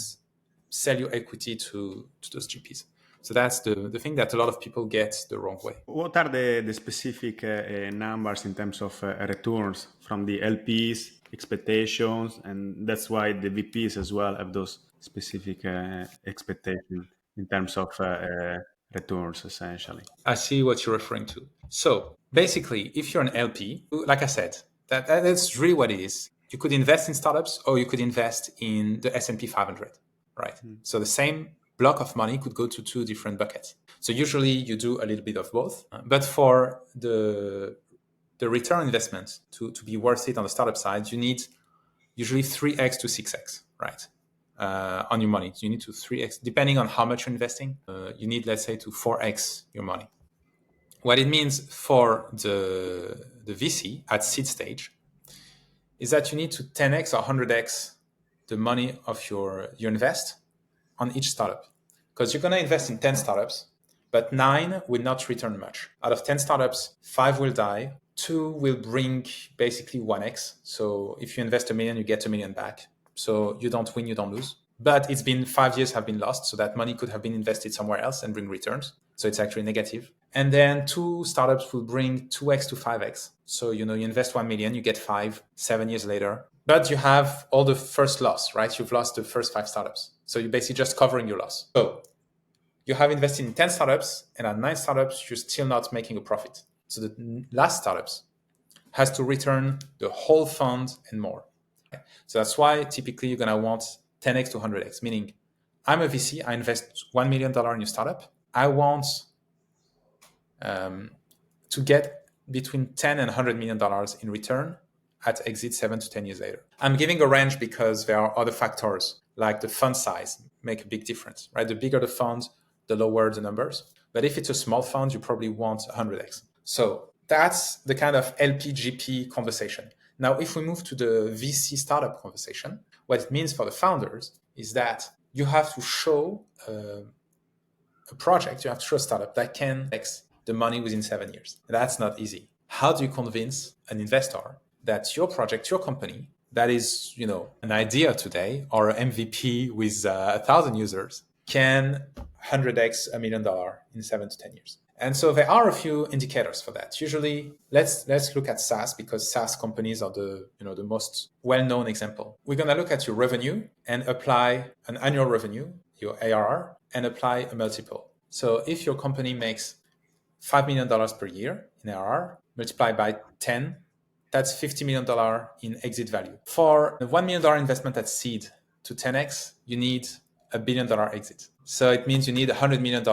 sell your equity to those GPs. So that's the thing that a lot of people get the wrong way. What are the specific numbers in terms of returns from the LPs, expectations, and that's why the VPs as well have those specific expectations in terms of returns, essentially? I see what you're referring to. So basically, if you're an LP, like I said, that's really what it is. You could invest in startups or you could invest in the S&P 500, right? So the same block of money could go to two different buckets. So usually you do a little bit of both. But for the return investment to be worth it on the startup side, you need usually 3x to 6x, right? On your money. You need to 3x, depending on how much you're investing, you need, let's say, to 4x your money. What it means for the VC at seed stage is that you need to 10x or 100x the money of your invest on each startup. Because you're going to invest in 10 startups, but 9 will not return much. Out of 10 startups, 5 will die, 2 will bring basically 1x. So if you invest $1 million, you get $1 million back. So you don't win, you don't lose. But it's been 5 years have been lost. So that money could have been invested somewhere else and bring returns. So it's actually negative. And then 2 startups will bring 2x to 5x. So, you invest 1 million, you get 5, 7 years later. But you have all the first loss, right? You've lost the first 5 startups. So you're basically just covering your loss. So you have invested in 10 startups, and at 9 startups, you're still not making a profit. So the last startups has to return the whole fund and more. So that's why typically you're going to want 10x to 100x, meaning I'm a VC, I invest $1 million in your startup. I want to get between $10 and $100 million in return at exit 7 to 10 years later. I'm giving a range because there are other factors like the fund size make a big difference, right? The bigger the fund, the lower the numbers. But if it's a small fund, you probably want 100x. So that's the kind of LP-GP conversation. Now, if we move to the VC startup conversation, what it means for the founders is that you have to show a project, you have to show a startup that can X the money within 7 years. That's not easy. How do you convince an investor that your project, your company, that is, an idea today or an MVP with 1,000 users can 100x $1 million in 7 to 10 years? And so there are a few indicators for that. Usually, let's look at SaaS because SaaS companies are the most well-known example. We're going to look at your revenue and apply an annual revenue, your ARR, and apply a multiple. So if your company makes $5 million per year in ARR, multiplied by 10, that's $50 million in exit value. For a $1 million investment at seed to 10x, you need $1 billion exit. So it means you need $100 million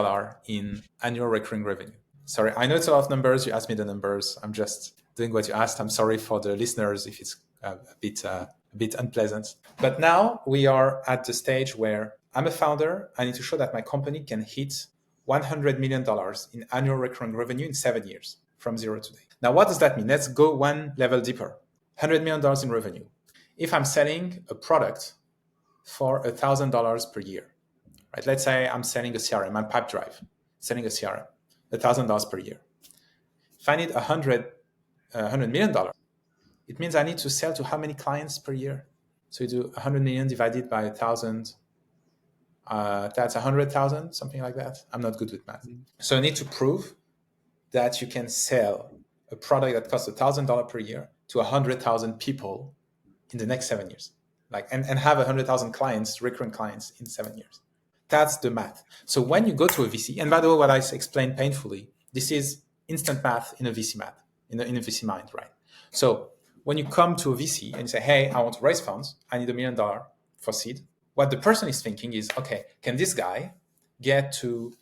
in annual recurring revenue. Sorry, I know it's a lot of numbers. You asked me the numbers. I'm just doing what you asked. I'm sorry for the listeners if it's a bit unpleasant. But now we are at the stage where I'm a founder. I need to show that my company can hit $100 million in annual recurring revenue in 7 years from zero to today. Now, what does that mean? Let's go one level deeper. $100 million in revenue. If I'm selling a product for $1,000 per year, right? Let's say I'm selling a CRM, I'm Pipedrive, selling a CRM, $1,000 per year. If I need $100 million, it means I need to sell to how many clients per year? So you do 100 million divided by 1,000. That's 100,000, something like that. I'm not good with math. So you need to prove that you can sell a product that costs $1,000 per year to 100,000 people in the next 7 years, and have 100,000 clients, recurring clients in 7 years. That's the math. So when you go to a VC, and by the way, what I explained painfully, this is instant math in a VC math, in a VC mind, right? So when you come to a VC and you say, hey, I want to raise funds, I need $1 million for seed. What the person is thinking is, okay, can this guy get to,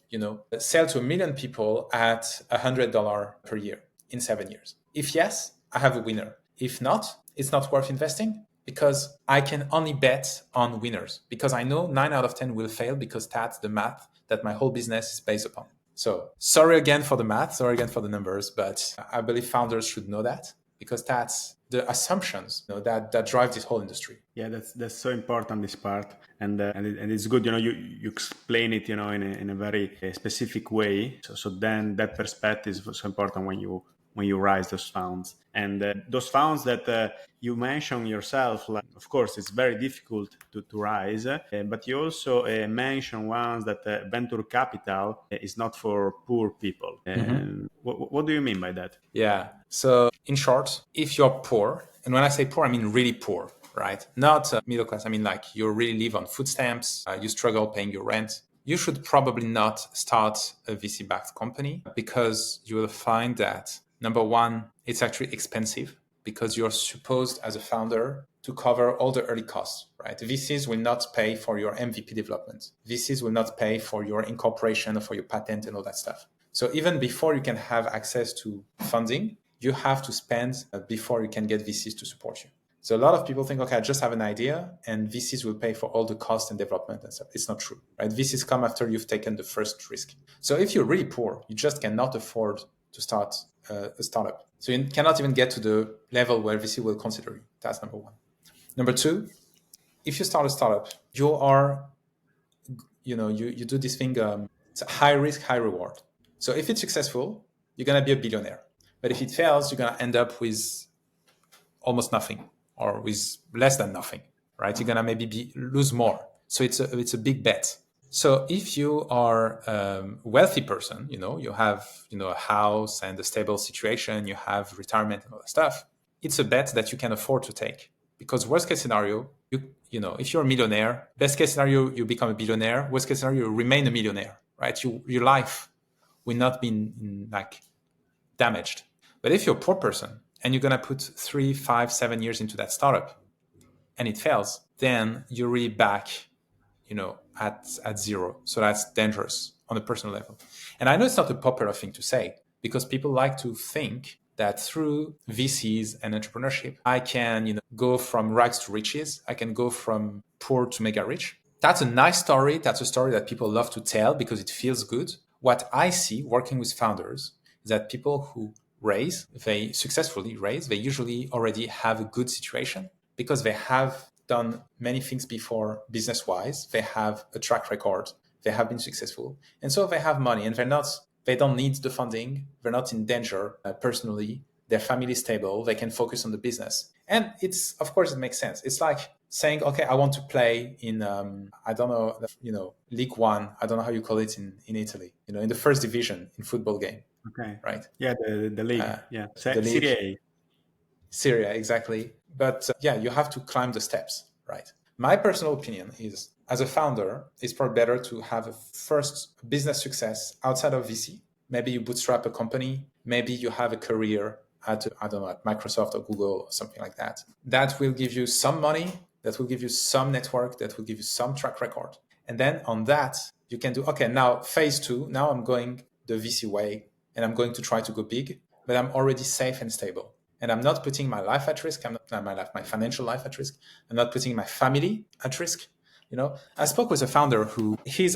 sell to 1 million people at $100 per year in 7 years? If yes, I have a winner. If not, it's not worth investing because I can only bet on winners because I know 9 out of 10 will fail because that's the math that my whole business is based upon. So sorry again for the math, sorry again for the numbers, but I believe founders should know that because that's the assumptions that drive this whole industry. Yeah, that's so important, this part, and it's good. You explain it, in a very specific way. So then that perspective is so important when you raise those funds, and those funds that you mentioned yourself. Like, of course, it's very difficult to raise, but you also mention ones that venture capital is not for poor people. What do you mean by that? Yeah. So in short, if you're poor, and when I say poor, I mean really poor, right? Not middle class. I mean like you really live on food stamps, you struggle paying your rent. You should probably not start a VC-backed company because you will find that, number one, it's actually expensive because you're supposed as a founder to cover all the early costs, right? VCs will not pay for your MVP development. VCs will not pay for your incorporation or for your patent and all that stuff. So even before you can have access to funding, you have to spend before you can get VCs to support you. So a lot of people think, okay, I just have an idea and VCs will pay for all the cost and development and stuff. It's not true, right? VCs come after you've taken the first risk. So if you're really poor, you just cannot afford to start a startup. So you cannot even get to the level where VC will consider you. That's number one. Number two, if you start a startup, you are, you do this thing, it's a high risk, high reward. So if it's successful, you're going to be a billionaire. But if it fails, you're going to end up with almost nothing or with less than nothing, right? You're going to maybe lose more. So it's a big bet. So if you are a wealthy person, you have, a house and a stable situation, you have retirement and all that stuff, it's a bet that you can afford to take. Because worst case scenario, if you're a millionaire, best case scenario, you become a billionaire. Worst case scenario, you remain a millionaire, right? Your life will not be damaged. But if you're a poor person and you're going to put 3, 5, 7 years into that startup and it fails, then you're really back, at zero. So that's dangerous on a personal level. And I know it's not a popular thing to say because people like to think that through VCs and entrepreneurship, I can, go from rags to riches. I can go from poor to mega rich. That's a nice story. That's a story that people love to tell because it feels good. What I see working with founders is that people who they successfully raise, they usually already have a good situation because they have done many things before business-wise. They have a track record. They have been successful. And so they have money and they don't need the funding. They're not in danger personally. Their family is stable. They can focus on the business. And of course, it makes sense. It's like saying, okay, I want to play in, I don't know, League One. I don't know how you call it in Italy, in the first division in football game. Okay. Right. Yeah, the league. The league. Serie A. Serie A, exactly. But you have to climb the steps, right? My personal opinion is, as a founder, it's probably better to have a first business success outside of VC. Maybe you bootstrap a company. Maybe you have a career at Microsoft or Google or something like that. That will give you some money, that will give you some network, that will give you some track record. And then on that, you can do, okay, now phase 2, now I'm going the VC way and I'm going to try to go big, but I'm already safe and stable. And I'm not putting my life at risk. I'm not my financial life at risk. I'm not putting my family at risk. I spoke with a founder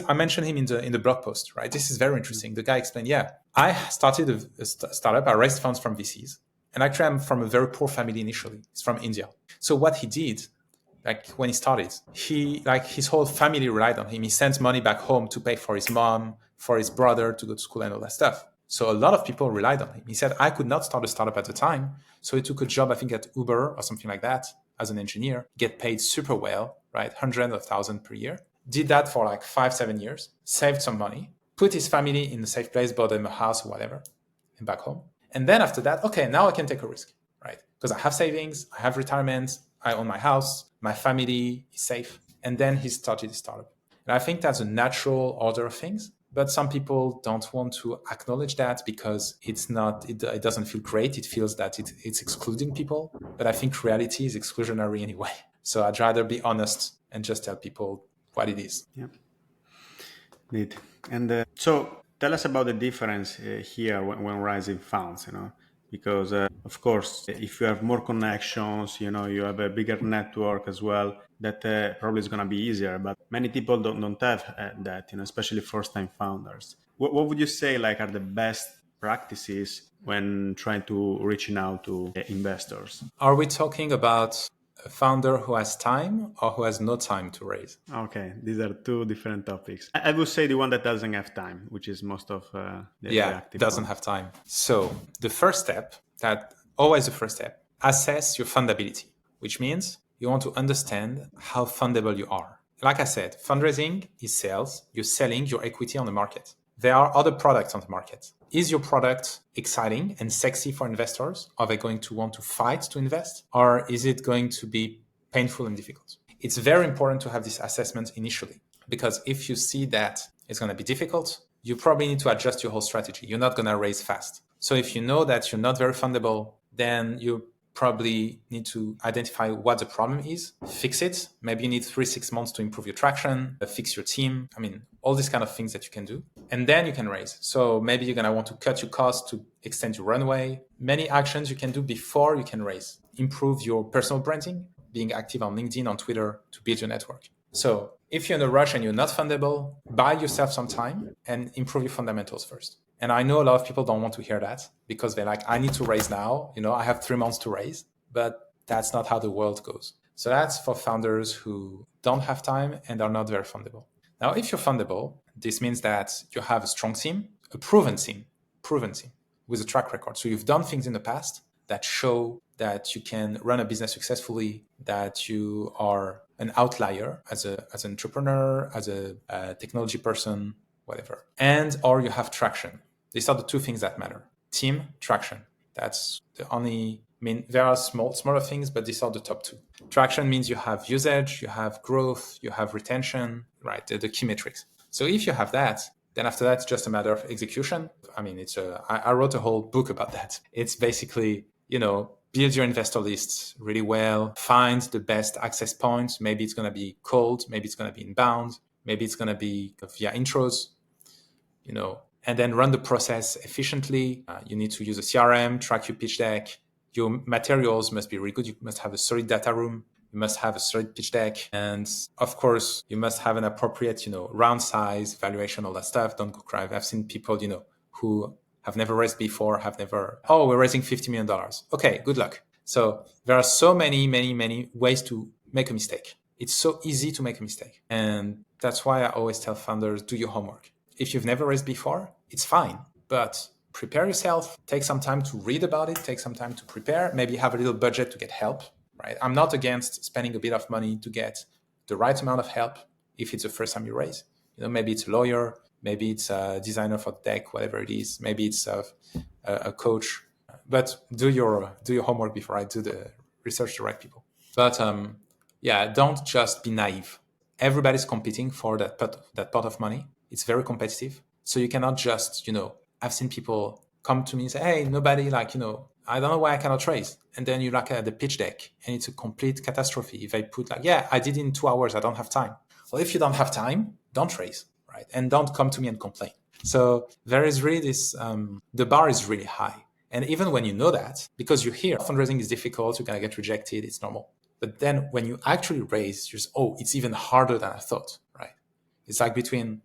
I mentioned him in the blog post, right? This is very interesting. The guy explained, I started a startup. I raised funds from VCs. And actually, I'm from a very poor family initially. He's from India. So what he did, like when he started, his whole family relied on him. He sent money back home to pay for his mom, for his brother to go to school and all that stuff. So a lot of people relied on him. He said, I could not start a startup at the time. So he took a job, I think at Uber or something like that as an engineer, get paid super well, right? Hundreds of thousands per year. Did that for like 5-7 years, saved some money, put his family in a safe place, bought them a house or whatever, and back home. And then after that, okay, now I can take a risk, right? Because I have savings, I have retirement, I own my house, my family is safe. And then he started a startup. And I think that's a natural order of things. But some people don't want to acknowledge that because it doesn't feel great. It feels that it's excluding people. But I think reality is exclusionary anyway. So I'd rather be honest and just tell people what it is. Yeah. Neat. And so tell us about the difference here when raising funds, because of course, if you have more connections, you have a bigger network as well, that probably is going to be easier. But many people don't have that, especially first-time founders. What would you say are the best practices when trying to reaching out to investors? Are we talking about a founder who has time or who has no time to raise? Okay, these are two different topics. I would say the one that doesn't have time, which is most of the Yeah, active doesn't one. have time. So the first step, always the first step, assess your fundability, which means you want to understand how fundable you are. Like I said, fundraising is sales. You're selling your equity on the market. There are other products on the market. Is your product exciting and sexy for investors? Are they going to want to fight to invest? Or is it going to be painful and difficult? It's very important to have this assessment initially, because if you see that it's going to be difficult, you probably need to adjust your whole strategy. You're not going to raise fast. So if you know that you're not very fundable, then you probably need to identify what the problem is, fix it. Maybe you need 3-6 months to improve your traction, fix your team. I mean, all these kind of things that you can do. And then you can raise. So maybe you're going to want to cut your costs to extend your runway. Many actions you can do before you can raise. Improve your personal branding, being active on LinkedIn, on Twitter to build your network. So if you're in a rush and you're not fundable, buy yourself some time and improve your fundamentals first. And I know a lot of people don't want to hear that because they're like, I need to raise now. I have 3 months to raise, but that's not how the world goes. So that's for founders who don't have time and are not very fundable. Now, if you're fundable, this means that you have a strong team, a proven team with a track record. So you've done things in the past that show that you can run a business successfully, that you are an outlier as an entrepreneur, as a technology person, whatever. And or you have traction. These are the two things that matter. Team, traction. That's the only, there are smaller things, but these are the top two. Traction means you have usage, you have growth, you have retention, right? The key metrics. So if you have that, then after that, it's just a matter of execution. I mean, I wrote a whole book about that. It's basically, build your investor lists really well, find the best access points. Maybe it's going to be cold, maybe it's going to be inbound, maybe it's going to be via intros, and then run the process efficiently. You need to use a CRM, track your pitch deck. Your materials must be really good. You must have a solid data room. You must have a solid pitch deck. And of course, you must have an appropriate, round size, valuation, all that stuff. Don't go cry. I've seen people, who have never raised before, we're raising $50 million. Okay, good luck. So there are so many ways to make a mistake. It's so easy to make a mistake. And that's why I always tell founders, do your homework. If you've never raised before, it's fine, but prepare yourself, take some time to read about it, take some time to prepare, maybe have a little budget to get help, right? I'm not against spending a bit of money to get the right amount of help if it's the first time you raise. Maybe it's a lawyer, maybe it's a designer for the deck, whatever it is. Maybe it's a coach, but do your homework before I do the research the right people. But don't just be naive. Everybody's competing for that pot of money. It's very competitive. So you cannot just, I've seen people come to me and say, hey, nobody I don't know why I cannot raise. And then you look at the pitch deck and it's a complete catastrophe. If I put I did it in 2 hours, I don't have time. Well, if you don't have time, don't raise, right? And don't come to me and complain. So there is really this, the bar is really high. And even when you know that, because you hear fundraising is difficult, you're going to get rejected, it's normal. But then when you actually raise, you're just, it's even harder than I thought, right? It's like between,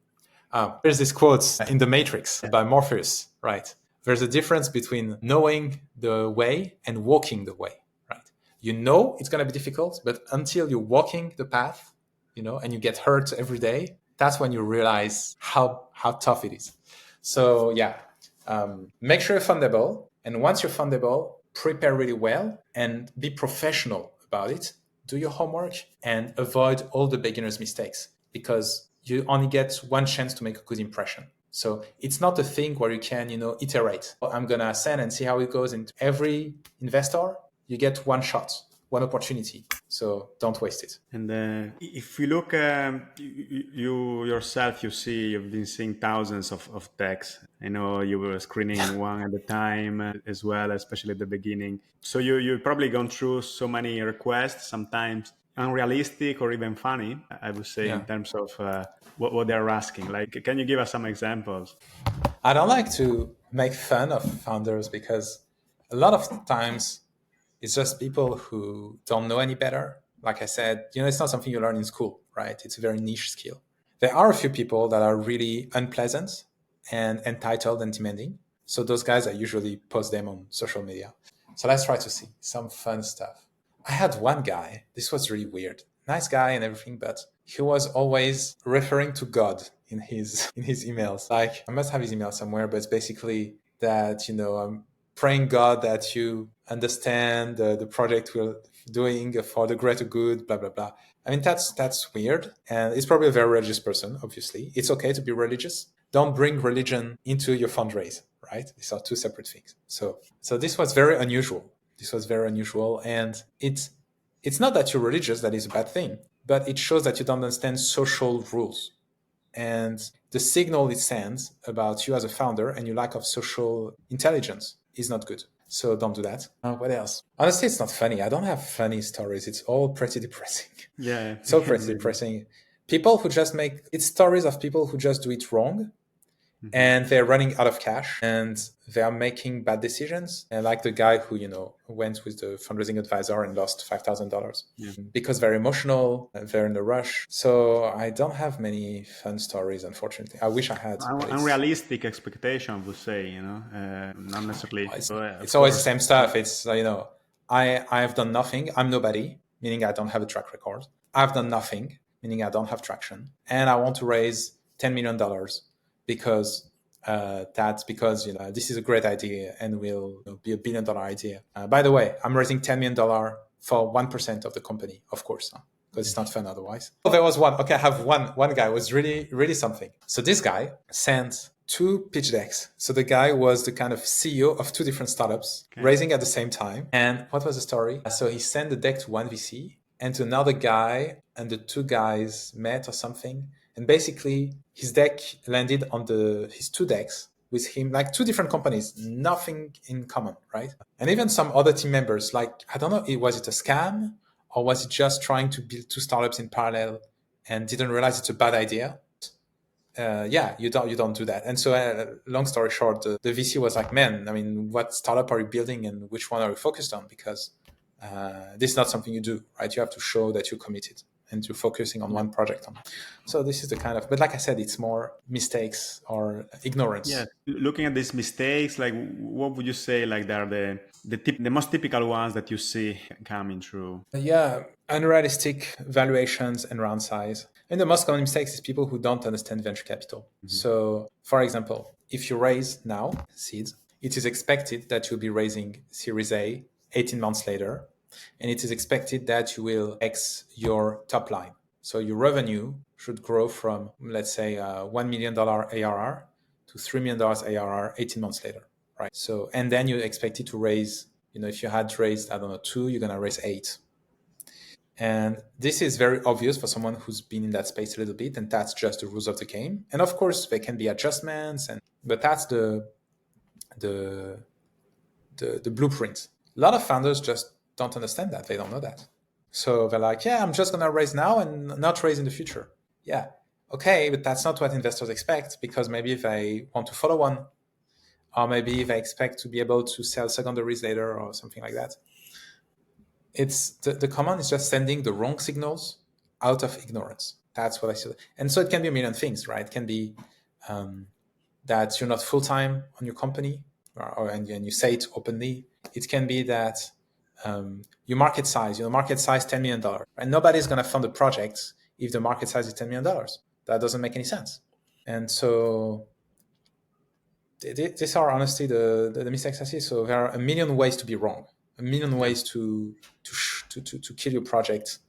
there's this quote in The Matrix by Morpheus, right? There's a difference between knowing the way and walking the way, right? You know it's going to be difficult, but until you're walking the path, and you get hurt every day, that's when you realize how tough it is. So make sure you're fundable. And once you're fundable, prepare really well and be professional about it. Do your homework and avoid all the beginner's mistakes, because you only get one chance to make a good impression. So it's not a thing where you can, iterate. I'm going to send and see how it goes. And every investor, you get one shot, one opportunity. So don't waste it. And if you look, you yourself, you've been seeing thousands of techs. I know you were screening one at a time as well, especially at the beginning. So you've probably gone through so many requests, sometimes unrealistic or even funny, I would say, in terms of what they're asking. Can you give us some examples? I don't like to make fun of founders because a lot of times it's just people who don't know any better. Like I said, it's not something you learn in school, right? It's a very niche skill. There are a few people that are really unpleasant and entitled and demanding. So those guys, I usually post them on social media. So let's try to see some fun stuff. I had one guy, this was really weird. Nice guy and everything, but he was always referring to God in his emails. Like, I must have his email somewhere, but it's basically that, I'm praying God that you understand the project we're doing for the greater good, blah, blah, blah. I mean, that's weird. And he's probably a very religious person, obviously. It's okay to be religious. Don't bring religion into your fundraise, right? These are two separate things. So this was very unusual. And it's not that you're religious that is a bad thing, but it shows that you don't understand social rules. And the signal it sends about you as a founder and your lack of social intelligence is not good. So don't do that. What else? Honestly, it's not funny. I don't have funny stories. It's all pretty depressing. Yeah. So pretty depressing. People who just it's stories of people who just do it wrong. And they're running out of cash and they are making bad decisions. And like the guy who, went with the fundraising advisor and lost $5,000 because they're emotional, they're in a rush. So I don't have many fun stories, unfortunately. I wish I had. Unrealistic expectation, I would say, not necessarily. It's always the same stuff. It's, I've done nothing. I'm nobody, meaning I don't have a track record. I've done nothing, meaning I don't have traction. And I want to raise $10 million. Because this is a great idea and will be $1 billion idea. By the way, I'm raising $10 million for 1% of the company, of course, because it's not fun otherwise. Oh, there was one. Okay, I have one guy was really, really something. So this guy sent 2 pitch decks. So the guy was the kind of CEO of 2 different startups, raising at the same time. And what was the story? So he sent the deck to one VC and to another guy, and the 2 guys met or something. And basically, his deck landed on his 2 decks with him, like 2 different companies, nothing in common, right? And even some other team members, like, I don't know, was it a scam or was it just trying to build 2 startups in parallel and didn't realize it's a bad idea? You don't do that. And so, long story short, the VC was like, man, I mean, what startup are you building and which one are you focused on? Because this is not something you do, right? You have to show that you're committed and you're focusing on one project. So this is the kind of, but like I said, it's more mistakes or ignorance. Yeah. Looking at these mistakes, like what would you say, like they're the most typical ones that you see coming through? Yeah, unrealistic valuations and round size. And the most common mistakes is people who don't understand venture capital. So for example, if you raise now seeds, it is expected that you'll be raising Series A 18 months later. And it is expected that you will X your top line. So your revenue should grow from, let's say, $1 million ARR to $3 million ARR 18 months later, right? So, and then you expect it to raise, if you had raised, 2, you're going to raise 8. And this is very obvious for someone who's been in that space a little bit, and that's just the rules of the game. And of course, there can be adjustments, but that's the blueprint. A lot of founders just don't understand that. They don't know that. So they're like, yeah, I'm just going to raise now and not raise in the future. Yeah. Okay. But that's not what investors expect, because maybe they want to follow one, or maybe they expect to be able to sell secondaries later or something like that. It's the common is just sending the wrong signals out of ignorance. That's what I said. And so it can be a million things, right? It can be that you're not full-time on your company and you say it openly. It can be that your market size, $10 million. And nobody's going to fund a project if the market size is $10 million. That doesn't make any sense. And so these are honestly the mistakes I see. So there are a million ways to be wrong, a million ways to kill your project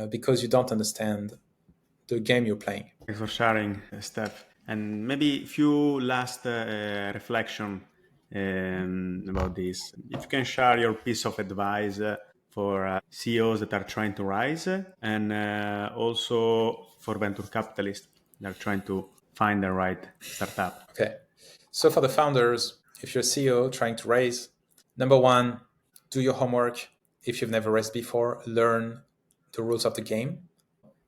because you don't understand the game you're playing. Thanks for sharing, Steph. And maybe a few last reflection about this. If you can share your piece of advice for CEOs that are trying to rise and also for venture capitalists that are trying to find the right startup. Okay. So for the founders, if you're a CEO trying to raise, number 1, do your homework. If you've never raised before, learn the rules of the game.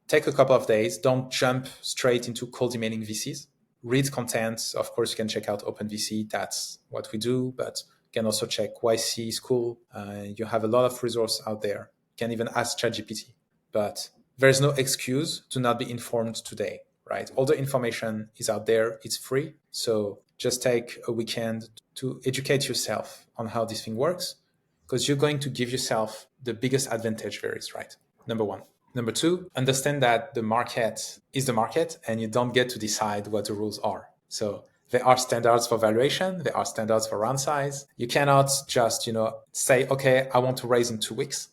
Take a couple of days. Don't jump straight into cold emailing VCs. Read content. Of course, you can check out OpenVC. That's what we do, but you can also check YC School. You have a lot of resources out there. You can even ask ChatGPT. But there's no excuse to not be informed today, right? All the information is out there. It's free. So just take a weekend to educate yourself on how this thing works, because you're going to give yourself the biggest advantage there is, right? Number one. Number two, understand that the market is the market and you don't get to decide what the rules are. So there are standards for valuation. There are standards for round size. You cannot just, say, okay, I want to raise in 2 weeks.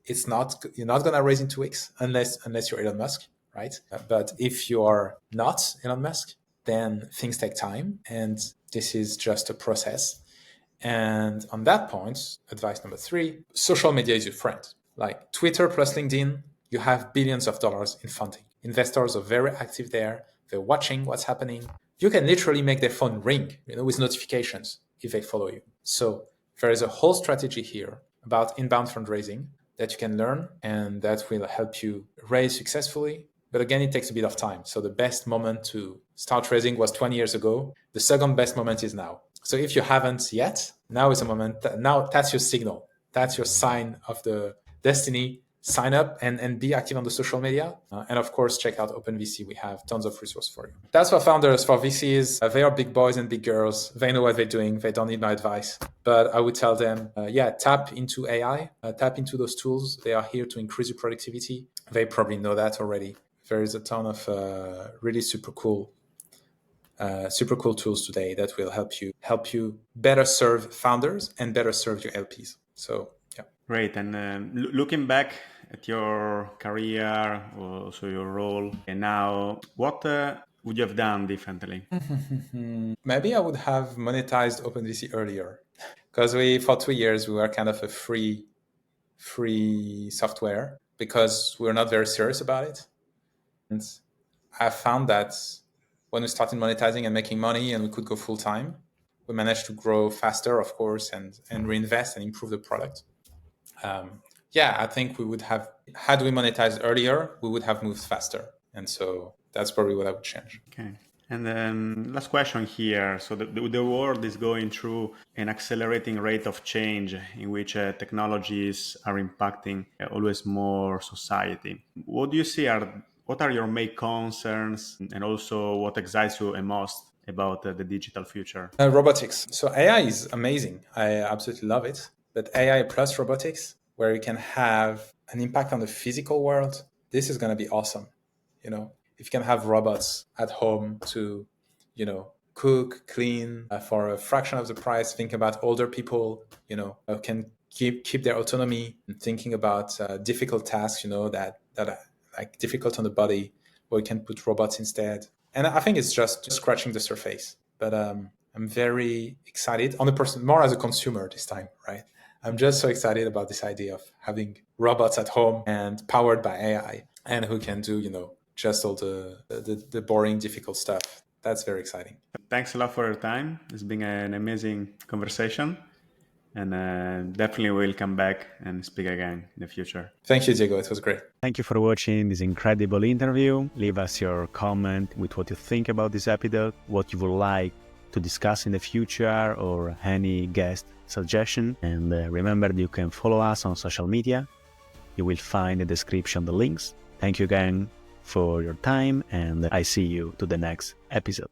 You're not going to raise in 2 weeks unless you're Elon Musk, right? But if you're not Elon Musk, then things take time. And this is just a process. And on that point, advice number 3, social media is your friend. Like Twitter plus LinkedIn, you have billions of dollars in funding. Investors are very active there. They're watching what's happening. You can literally make their phone ring, with notifications if they follow you. So there is a whole strategy here about inbound fundraising that you can learn and that will help you raise successfully. But again, it takes a bit of time. So the best moment to start raising was 20 years ago. The second best moment is now. So if you haven't yet, now is a moment. Now that's your signal. That's your sign of the destiny. Sign up and be active on the social media. And of course, check out OpenVC. We have tons of resources for you. That's for founders. For VCs, they are big boys and big girls. They know what they're doing. They don't need my advice. But I would tell them, tap into AI, tap into those tools. They are here to increase your productivity. They probably know that already. There is a ton of really super cool tools today that will help you better serve founders and better serve your LPs. So yeah. Great. And looking back at your career, also your role, and now, what would you have done differently? Maybe I would have monetized OpenVC earlier, because for 2 years we were kind of a free software because we were not very serious about it. And I found that when we started monetizing and making money and we could go full time, we managed to grow faster, of course, and reinvest and improve the product. I think we would have, had we monetized earlier, we would have moved faster. And so that's probably what I would change. Okay. And then last question here. So the world is going through an accelerating rate of change in which technologies are impacting always more society. What do you see what are your main concerns, and also what excites you most about the digital future? Robotics. So AI is amazing. I absolutely love it. But AI plus robotics, where you can have an impact on the physical world, this is going to be awesome. If you can have robots at home to, cook, clean for a fraction of the price, think about older people, can keep their autonomy, and thinking about difficult tasks, that are like difficult on the body, where you can put robots instead. And I think it's just scratching the surface. But I'm very excited on the person, more as a consumer this time, right? I'm just so excited about this idea of having robots at home and powered by AI, and who can do, just all the boring, difficult stuff. That's very exciting. Thanks a lot for your time. It's been an amazing conversation, and definitely we'll come back and speak again in the future. Thank you, Diego. It was great. Thank you for watching this incredible interview. Leave us your comment with what you think about this episode, what you would like to discuss in the future, or any guest suggestion. And remember that you can follow us on social media. You will find in the description the links. Thank you again for your time, and I see you to the next episode.